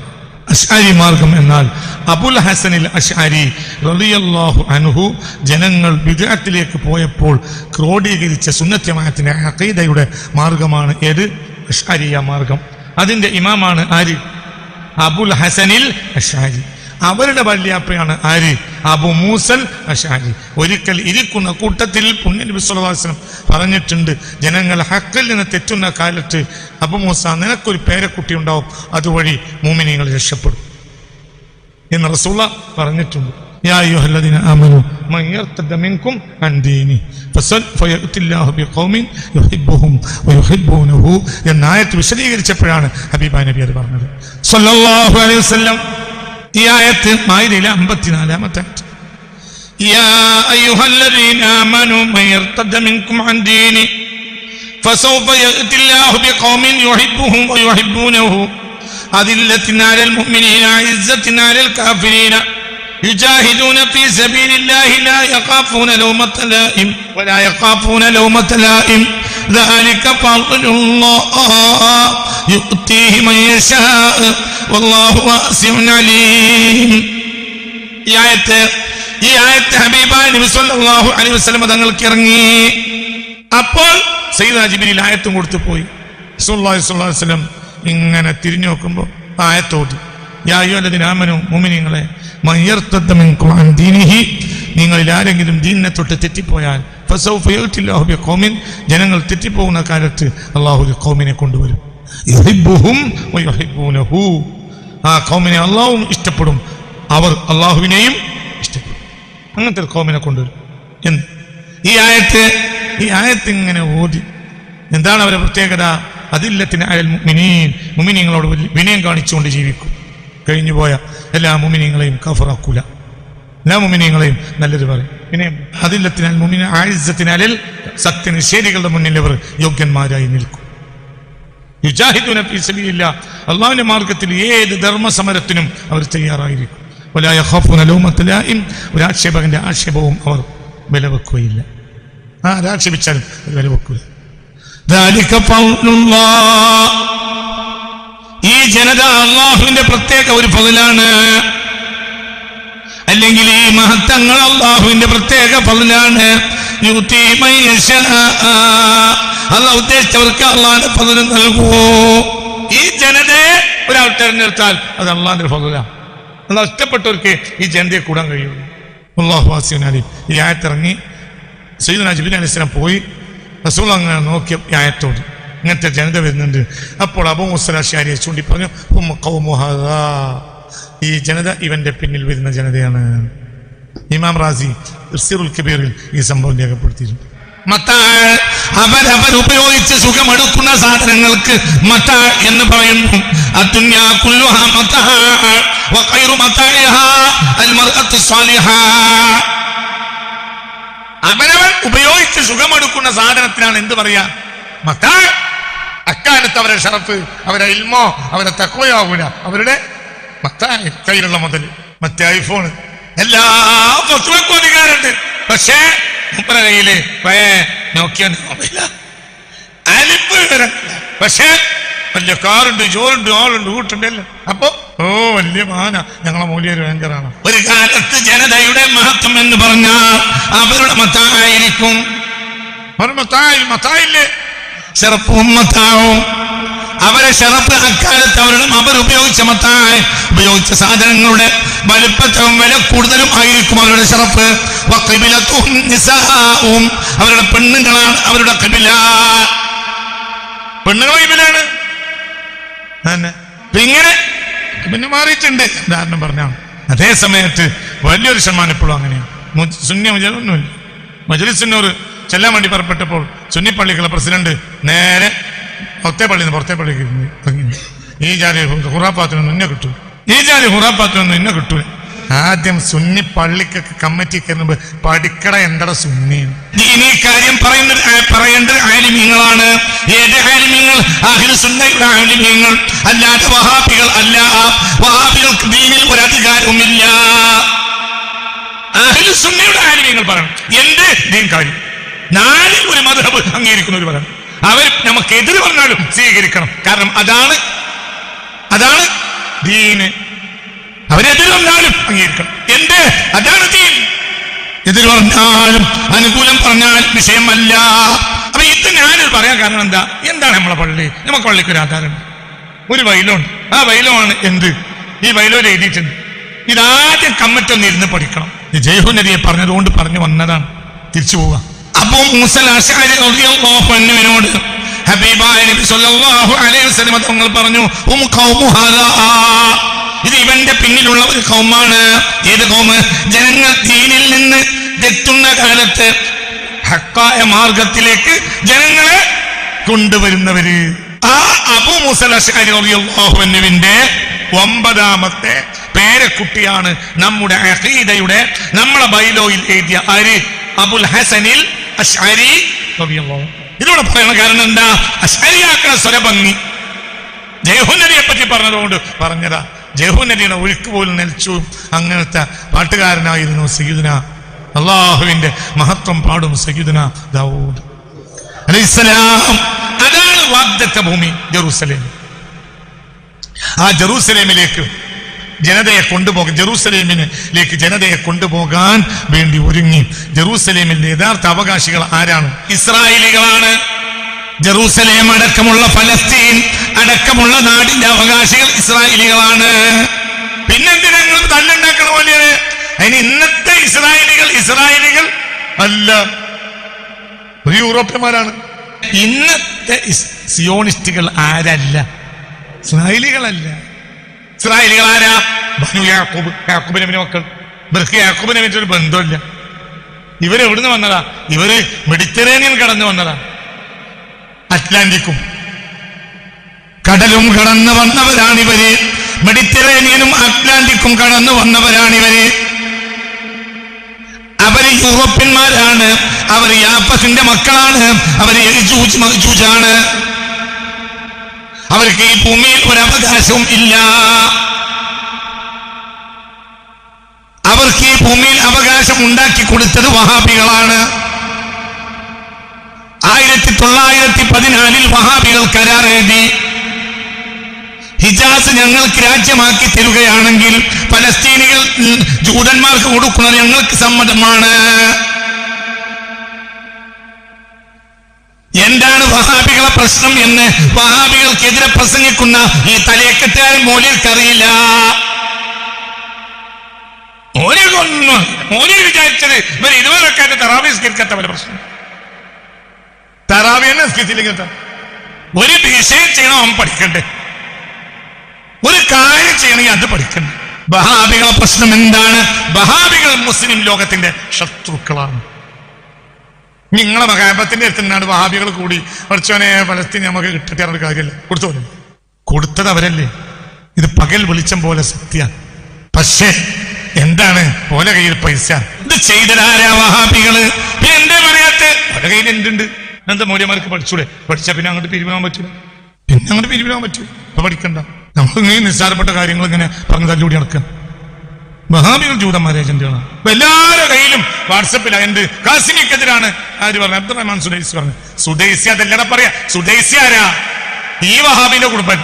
അശ്അരി മാർഗം എന്നാൽ അബുൽ ഹസനിൽ അശ്അരി റളിയല്ലാഹു അൻഹു ജനങ്ങൾ ബിദ്അത്തിലേക്ക് പോയപ്പോൾ ക്രോഡീകരിച്ച സുന്നത്ത് ജമാഅത്തിന്റെ അഖീദയുടെ മാർഗമാണ് ഏത്? അശ്അരിയ മാർഗം. അതിന്റെ ഇമാമാണ് ആര്? അബുൽ ഹസനിൽ അശ്അരി. അവരുടെ വല്യാപ്പയാണ് ആര്? അബൂ മൂസൽ അശ്അരി. ഒരിക്കൽ ഇരിക്കുന്ന കൂട്ടത്തിൽ പുണ്യനബി സ്വല്ലല്ലാഹു അലൈഹി വസല്ലം പറഞ്ഞിട്ടുണ്ട്, ജനങ്ങൾ ഹക്കിൽ നിന്ന് തെറ്റുന്ന കാലത്ത് അബൂ മൂസ നിനക്കൊരു പേരക്കുട്ടി ഉണ്ടാവും, അതുവഴി മുഅ്മിനീങ്ങൾ രക്ഷപ്പെടും എന്ന് റസൂലുള്ളാഹി പറഞ്ഞിട്ടുണ്ട്. യാ അയ്യുഹല്ലദീന ആമനൂ മൻ യർതദ്ദ മിൻകും അൻ ദീനി ഫയഅതില്ലാഹു ബിഖൗമിൻ യുഹിബ്ബുഹും വയുഹിബ്ബൂനഹു എന്ന ആയത്ത് വിശദീകരിച്ചപ്പോഴാണ് ഹബീബായ നബി അത് പറഞ്ഞത് സ്വല്ലല്ലാഹു അലൈഹി വസല്ലം. ഈ ആയത്ത് മാഇദയിലെ 54ാമത്തെ ആയത്ത്. യാ അയ്യുഹല്ലദീന ആമനൂ മൻ യർതദ്ദ മിൻകും അൻ ദീനി ഫസൗഫ യഅതില്ലാഹു ബിഖൗമിൻ യുഹിബ്ബുഹും വയുഹിബ്ബൂനഹു അദില്ലത്തിൻ അലൽ മുഅ്മിനീന അഇസ്സത്തിൻ അലൽ കാഫിരീന يجاهدون في سبيل الله لا يخافون لومة لائم ولا يخافون لومة لائم ذلك فضل الله يؤتيه من يشاء والله واسع عليم. ഈ ആയത്ത് ഹബീബായ നബി സല്ലല്ലാഹു അലൈഹി വസല്ലം തങ്ങൾക്ക് ഇറങ്ങി. അപ്പോൾ സയ്യിദുനാ ജിബ്രീൽ ആയത്തും കൊടുത്തു പോയി. റസൂലുള്ളാഹി സ്വല്ലല്ലാഹു അലൈഹി വസല്ലം ഇങ്ങനെ തിരിഞ്ഞു നോക്കുമ്പോൾ ആയത്തോതി, യാ അയ്യുഹല്ലദീന ആമനൂ മുഅ്മിനീങ്ങളെ മൻ യർതദ്ദ മിൻകും അൻ ദീനിഹി, നിങ്ങളിൽ ആരെങ്കിലും ദീനിനെ തൊട്ട് തെറ്റിപ്പോയാൽ ഫസൗഫ യഅതില്ലാഹു ബിഖൗമിൻ, ജനങ്ങൾ തെറ്റിപ്പോകുന്ന കാലത്ത് അല്ലാഹു ഒരു ഖൗമിനെ കൊണ്ടുവരും. യുഹിബ്ബുഹും വയുഹിബ്ബൂനഹു, ആ ഖൗമിനെ അല്ലാഹുവും ഇഷ്ടപ്പെടും, അവർ അല്ലാഹുവിനെയും ഇഷ്ടപ്പെടും. അങ്ങനത്തെ ഒരു ഖൗമിനെ കൊണ്ടുവരും എന്ന് ഈ ആയത്ത് ഇങ്ങനെ ഓതി. എന്താണ് അവരുടെ പ്രത്യേകത? അദില്ലത്തിൻ അലൽ മുഅ്മിനീൻ, മുഅ്മിനീങ്ങളോട് വിനയം കാണിച്ചുകൊണ്ട് ജീവിക്കും. കഴിഞ്ഞുപോയ എല്ലാ മുഅ്മിനീങ്ങളെയും കഫറാക്കൂല, എല്ലാ മുഅ്മിനീങ്ങളെയും നല്ലത് പറയും. പിന്നെ അദില്ലത്തിനാൽ മുഅ്മിന ആയിസത്തിനാലിൽ സത്യനിഷേധികളുടെ മുന്നിൽ അവർ യോഗ്യന്മാരായി നിൽക്കും. യുജാഹിദൂന ഫീ സബീലില്ലാഹ്, അല്ലാഹുവിന്റെ മാർഗ്ഗത്തിൽ ഏത് ധർമ്മസമരത്തിനും അവർ തയ്യാറായിരിക്കും. വലാ യഖാഫൂന ലൗമത ലായിം, ഒരു ആക്ഷേപകന്റെ ആക്ഷേപവും അവർ വിലവെക്കുകയില്ല. ആരാക്ഷേപിച്ചാലും വില വെക്കൂല. ദാലിക ഫദ്ലുല്ലാഹ്, ഈ ജനത അല്ലാഹുവിന്റെ പ്രത്യേക ഒരു ഫദ്ലാണ്, അല്ലെങ്കിൽ ഈ മഹത്വങ്ങൾ അല്ലാഹുവിന്റെ പ്രത്യേക ഫദ്ലാണ്. യുതി മൻ യശാ, അല്ലാഹു ഉദ്ദേശിച്ചവർക്ക് അല്ലാഹുവിന്റെ ഫദ്ൽ നൽകൂ. ഈ ജനതയെ ഒരാൾ തെരഞ്ഞെടുത്താൽ അത് അല്ലാഹുവിന്റെ ഫദ്ലാണ്. അല്ലാഹു ഇഷ്ടപ്പെട്ടവർക്ക് ഈ ജനതയെ കൂടാൻ കഴിയുള്ളൂ. അല്ലാഹു വാസിഉൻ അലീം. ഈ ആയത്തിറങ്ങി സയ്യിദുനാ ജിബ്രീൽ അലൈഹിസ്സലാം പോയി റസൂൽ അങ്ങനെ നോക്കിയ ആയത്തോട് ഇങ്ങനത്തെ ജനത വരുന്നുണ്ട്. അപ്പോൾ അബൂ മൂസ അശ്അരിയെ ചൂണ്ടി പറഞ്ഞു, ഈ ജനത ഇവന്റെ പിന്നിൽ വരുന്ന ജനതയാണ്. ഇമാം റാസി തഫ്സീറുൽ കബീറിൽ ഈ സംഭവം രേഖപ്പെടുത്തിയിട്ടുണ്ട്. അവരവർ ഉപയോഗിച്ച് സുഖമെടുക്കുന്ന സാധനങ്ങൾക്ക് മതാ എന്ന് പറയുന്നു. അദ്ദുനിയാ കുല്ലുഹാ മതാ വഖൈറു മതാഇഹാ അൽ മർഅത്തു സ്വാലിഹാ. അവരവർ ഉപയോഗിച്ച് സുഖമെടുക്കുന്ന സാധനത്തിനാണ് എന്ത് പറയാ? മതാ. അക്കാലത്ത് അവരുടെ ഷറഫ്, അവരുടെ ഇൽമോ, അവരുടെ തഖ്വയോ ആവൂല. അവരുടെ മതാ കയ്യിലുള്ള മുതൽ, മറ്റേ ഐഫോൺ, എല്ലാ വസ്തുക്കൾക്കും അധികാരമുണ്ട്. പക്ഷേ മുപ്പര കയ്യില് നോക്കിയ അലിപ്പ് വരല്ല. പക്ഷേ വലിയ കാറുണ്ട്, ചോറുണ്ട്, ആളുണ്ട്, വീട്ടുണ്ട് എല്ലാം. അപ്പൊ വലിയ മാന ഞങ്ങളെ മൂല്യൊരു ഭയങ്കരാണ്. ഒരു കാലത്ത് ജനതയുടെ മഹത്വം എന്ന് പറഞ്ഞാൽ അവരുടെ മത്തായിരിക്കും. മത്തായില്ലേ ചെറുപ്പവും മത്താവും. അവരെ ഷറഫ് അക്കാലത്ത് അവർ ഉപയോഗിച്ച മത്തായി ഉപയോഗിച്ച സാധനങ്ങളുടെ വലുപ്പവും വില കൂടുതലും ആയിരിക്കും അവരുടെ ഷറഫ്. അവരുടെ പെണ്ണുങ്ങളാണ് അവരുടെ ഖിബില. പെണ്ണുങ്ങളെ ഖിബിലാണ്. ഇങ്ങനെ പിന്നെ മാറിയിട്ടുണ്ട് ഉദാഹരണം പറഞ്ഞാണ്. അതേ സമയത്ത് വലിയൊരു ശതമാനം ഇപ്പോഴും അങ്ങനെയാണ്. സുന്നി ഒന്നുമില്ല. മജ്‌ലിസുന്നൂർ ചെല്ലാൻ വേണ്ടി പുറപ്പെട്ടപ്പോൾ സുന്നി പള്ളിക്കുള്ള പ്രസിഡന്റ് നേരെ പുറത്തെ പള്ളിക്ക് ഈ ജാതി ഹുറാപ്പാത്തിനൊന്നും ഇന്നെ കിട്ടൂ, ഈ ജാതി ഹുറാപ്പാത്തിനൊന്നും ഇന്നെ കിട്ടൂ. ആദ്യം സുന്നി പള്ളിക്കൊക്കെ കമ്മിറ്റി കയറുമ്പോൾ പഠിക്കട എന്തട സുന്നി. ഈ കാര്യം പറയേണ്ടത് ആലിമീങ്ങളാണ്. ഏത് ആലിമീങ്ങൾ? അഹ്ലു സുന്നയുടെ ആലിമീങ്ങൾ, അല്ലാതെ വഹാബികൾ അല്ല. വഹാബികൾക്ക് ദീനിൽ ഒരു അധികാരവുമില്ല. അഹ്ലു സുന്നയുടെ ആലിമീങ്ങൾ പറയണം എന്റെ ദീൻ കാര്യം. നാലിൽ ഒരു മദ്ഹബ് അംഗീകരിക്കുന്നവർ പറയണം. അവർ നമുക്ക് എതിര് പറഞ്ഞാലും സ്വീകരിക്കണം. കാരണം അതാണ് ദീന്. അവരെതിര് പറഞ്ഞാലും അംഗീകരിക്കണം. എന്റെ അതാണ് ദീൻ. എതിര് പറഞ്ഞാലും അനുകൂലം പറഞ്ഞാൽ വിഷയമല്ല. അപ്പൊ ഇത് ഞാനിത് പറയാൻ കാരണം എന്താണ് നമ്മളെ പള്ളി? നമുക്ക് പള്ളിക്ക് ഒരു ആധാരമുണ്ട്, ഒരു വൈലോണ്ട്. ആ വൈലമാണ് എന്ത്? ഈ വൈലോയിൽ എഴുതിയിട്ടുണ്ട്. ഇതാദ്യം കമ്മിറ്റൊന്ന് ഇരുന്ന് പഠിക്കണം. ജയ്ഹു നബിയെ പറഞ്ഞതുകൊണ്ട് പറഞ്ഞു വന്നതാണ്. തിരിച്ചു പോവുക. അപ്പോ മൂസ അശ്അരി റളിയല്ലാഹു അൻഹുവിനോട് ഹബീബായ നബി സല്ലല്ലാഹു അലൈഹി വസല്ലം തങ്ങൾ പറഞ്ഞു, ഖൗമു ഹാദാ, ഇത് ഇവന്റെ പിന്നിലുള്ള ഒരു ഖൗമാണ്. ഏത് ഖൗമ്? ജനങ്ങൾ ദീനിൽ നിന്ന് തെറ്റുന്ന കാലത്ത് ഹക്കായ മാർഗത്തിലേക്ക് ജനങ്ങളെ കൊണ്ടുവരുന്നവര്. ആ അബൂ മൂസ അശ്അരി റളിയല്ലാഹു അൻഹുവിന്റെ 9ാമത്തെ പേരക്കുട്ടിയാണ് നമ്മുടെ അഖീദയുടെ, നമ്മളെ ബൈലോയിൽ എഴുതിയ അബുൽ ഹസനിൽ അശ്അരി റളിയല്ലാഹു അൻഹു. ഇതിലൂടെ പറയണ കാരണം എന്താ? അശ്അരിയാക്കണ സ്വരഭംഗി ജയ്ഹു നബിയെ പറ്റി പറഞ്ഞതുകൊണ്ട് പറഞ്ഞതാ. ജയ്ഹു നബിയുടെ ഒഴുക്ക് പോലും നിലച്ചു. അങ്ങനത്തെ പാട്ടുകാരനായിരുന്നു സയ്യിദുന, അള്ളാഹുവിന്റെ മഹത്വം പാടും സയ്യിദുന ദാവൂദ് അലൈഹിസ്സലാം. അതാണ് വാഗ്ദത്ത ഭൂമി ജെറൂസലേം. ആ ജെറൂസലേമിലേക്ക് ജനതയെ കൊണ്ടുപോകാൻ വേണ്ടി ഒരുങ്ങി. ജെറൂസലേമിന്റെ യഥാർത്ഥ അവകാശികൾ ആരാണ്? ഇസ്രായേലികളാണ്. ജെറൂസലേം അടക്കമുള്ള ഫലസ്തീൻ അടക്കമുള്ള നാടിന്റെ അവകാശികൾ ഇസ്രായേലികളാണ്. പിന്നെന്തിനാ നിങ്ങൾ തല്ലുണ്ടാക്കണ പോലെ? അതിന് ഇന്നത്തെ ഇസ്രായേലികൾ അല്ല, ഒരു യൂറോപ്യന്മാരാണ്. ഇന്നത്തെ സിയോണിസ്റ്റുകൾ ആരല്ല? ഇസ്രായേലികളല്ല. ഇസ്രായേലികൾ ആരാ? ബനു യാക്കൂബ്, യാക്കൂബ് നബിയുടെ മക്കൾ. ഇവർക്ക് യാക്കൂബ് നബിയുടെ ഒരു ബന്ധമില്ല. ഇവരെവിടുന്ന് വന്നതാ? ഇവര് മെഡിറ്ററേനിയൻ കടന്നു വന്നതാ. അറ്റ്ലാന്റിക്കും കടലും കടന്നു വന്നവരാണിവര്. മെഡിറ്ററേനിയനും അറ്റ്ലാന്റിക്കും കടന്നു വന്നവരാണിവര്. അവര് യൂറോപ്യന്മാരാണ്. അവർ യാഫത്തിന്റെ മക്കളാണ്. അവര് യജൂജ് മഅജൂജാണ്. അവർക്ക് ഈ ഭൂമിയിൽ ഒരവകാശവും ഇല്ല. അവർക്ക് ഈ ഭൂമിയിൽ അവകാശം ഉണ്ടാക്കി കൊടുത്തത് വഹാബികളാണ്. 1914 വഹാബികൾ കരാർ എഴുതി, ഹിജാസ് ഞങ്ങൾക്ക് രാജ്യമാക്കി തരുകയാണെങ്കിൽ ഫലസ്തീനികൾ ജൂതന്മാർക്ക് കൊടുക്കുന്നത് ഞങ്ങൾക്ക് സമ്മതമാണ്. എന്താണ് വഹാബികളെ പ്രശ്നം എന്ന് വഹാബികൾക്കെതിരെ പ്രസംഗിക്കുന്ന ഈ തലയെക്കെട്ടുകാരൻ മോലിക്കറിയില്ല. മോലി വിചാരിച്ചത് ഇവർ 20 റക്അത്ത് തറാവീഹ് നിസ്കരിക്കാത്ത പോലെ പ്രശ്നം. തറാവീഹ് നിസ്കരിച്ചില്ലെങ്കിൽ ഒരു വിഷയം ചെയ്യണം, അവൻ പഠിക്കണ്ടേ? ഒരു കാര്യം ചെയ്യണമെങ്കിൽ അത് പഠിക്കണ്ടേ? വഹാബികളെ പ്രശ്നം എന്താണ്? വഹാബികൾ മുസ്ലിം ലോകത്തിന്റെ ശത്രുക്കളാണ്. നിങ്ങളെ മഹാബത്തിന്റെ അടുത്തുനിന്നാണ് വഹാബികൾ കൂടി പഠിച്ചോനെ ഫലസ്തീൻ നമുക്ക് കിട്ടട്ടെ ഒരു കാര്യമല്ല. കൊടുത്തത് അവരല്ലേ? ഇത് പകൽ വെളിച്ചം പോലെ സത്യ. പക്ഷേ എന്താണ്? ഓല കയ്യിൽ പൈസ. ഇത് ചെയ്തതാരാ? വഹാബികള്. പിന്നെ എന്തേ പറയാത്ത? ഓല കയ്യിൽ എന്തുണ്ട്? എന്താ മൗര്യമാർക്ക് പഠിച്ചൂടെ? പഠിച്ചാ പിന്നെ അങ്ങോട്ട് പിരിവിടാൻ പറ്റൂല. ഇപ്പൊ പഠിക്കണ്ട. നമ്മൾ ഇങ്ങനെ നിസ്സാരപ്പെട്ട കാര്യങ്ങൾ ഇങ്ങനെ പറഞ്ഞു തല്ലുകൂടി നടക്കുക. വഹാബികൾ ജൂതന്മാരെ ഏജന്റുകളാണ്. എല്ലാവരുടെ കയ്യിലും വാട്സപ്പിൽ എന്ത് കാസിമിക്കെതിരാണ് ആര് പറഞ്ഞു? അബ്ദുറഹ്മാൻ സുഡൈസി പറഞ്ഞു. സുഡൈസി അതല്ലട പറയാ. സുഡൈസി ആരാ? ഈ വഹാബിന്റെ കുടുംബൻ.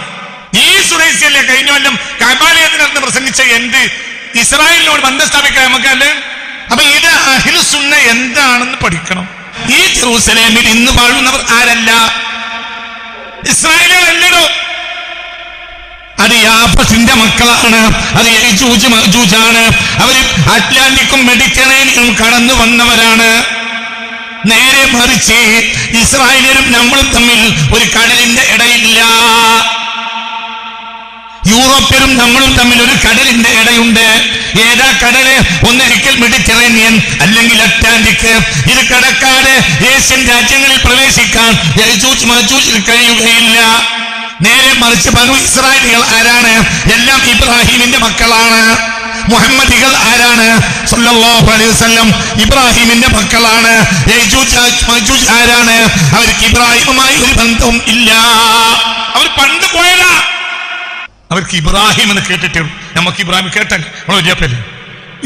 ഈ സുഡൈസി അല്ലേ കഴിഞ്ഞ കൊല്ലം കഅബാലയത്തിനടുത്ത് പ്രസംഗിച്ച എന്ത് ഇസ്രായേലിനോട് ബന്ധം സ്ഥാപിക്കാൻ നമുക്കല്ലേ? അപ്പൊ ഇത് അഹ്ലു സുന്ന എന്താണെന്ന് പഠിക്കണം. ഈ ജെറൂസലേമിൽ ഇന്ന് വാഴുന്നവർ ആരല്ല? ഇസ്രായേലുകളല്ലടോ. അത് യാഫത്തിന്റെ മക്കളാണ്, അത് യജൂജ് മഅജൂജാണ്. അവർ അറ്റ്ലാന്റിക്കും മെഡിറ്ററേനിയനും കടന്നു വന്നവരാണ്. നേരെ മറിച്ച് ഇസ്രായേലും നമ്മളും തമ്മിൽ ഒരു കടലിന്റെ ഇടയില്ല. യൂറോപ്യരും നമ്മളും തമ്മിൽ ഒരു കടലിന്റെ ഇടയുണ്ട്. ഏതാ കടല്? ഒന്നൊരിക്കൽ മെഡിറ്ററേനിയൻ, അല്ലെങ്കിൽ അറ്റ്ലാന്റിക്. ഇത് കടക്കാതെ ഏഷ്യൻ രാജ്യങ്ങളിൽ പ്രവേശിക്കാൻ യജൂജ് മഅജൂജിന് കഴിയുകയില്ല. നേരെ മറിച്ച് ബനു ഇസ്രായേലികൾ ആരാണ്? എല്ലാം ഇബ്രാഹിമിന്റെ മക്കളാണ്. മുഹമ്മദികൾ ആരാണ്? സല്ലല്ലാഹു അലൈഹി വസല്ലം ഇബ്രാഹിമിന്റെ മക്കളാണ്. യജൂജ് മഅജൂജ് ആരാണ്? അവർക്ക് ഇബ്രാഹിമുമായി ഒരു ബന്ധവും ഇല്ല. അവർ പണ്ട് പോയതാ. അവർക്ക് ഇബ്രാഹിം എന്ന് കേട്ടിട്ടേ. നമുക്ക് ഇബ്രാഹിം കേട്ടാൽ നമ്മൾ വലിയപ്പല്ലേ.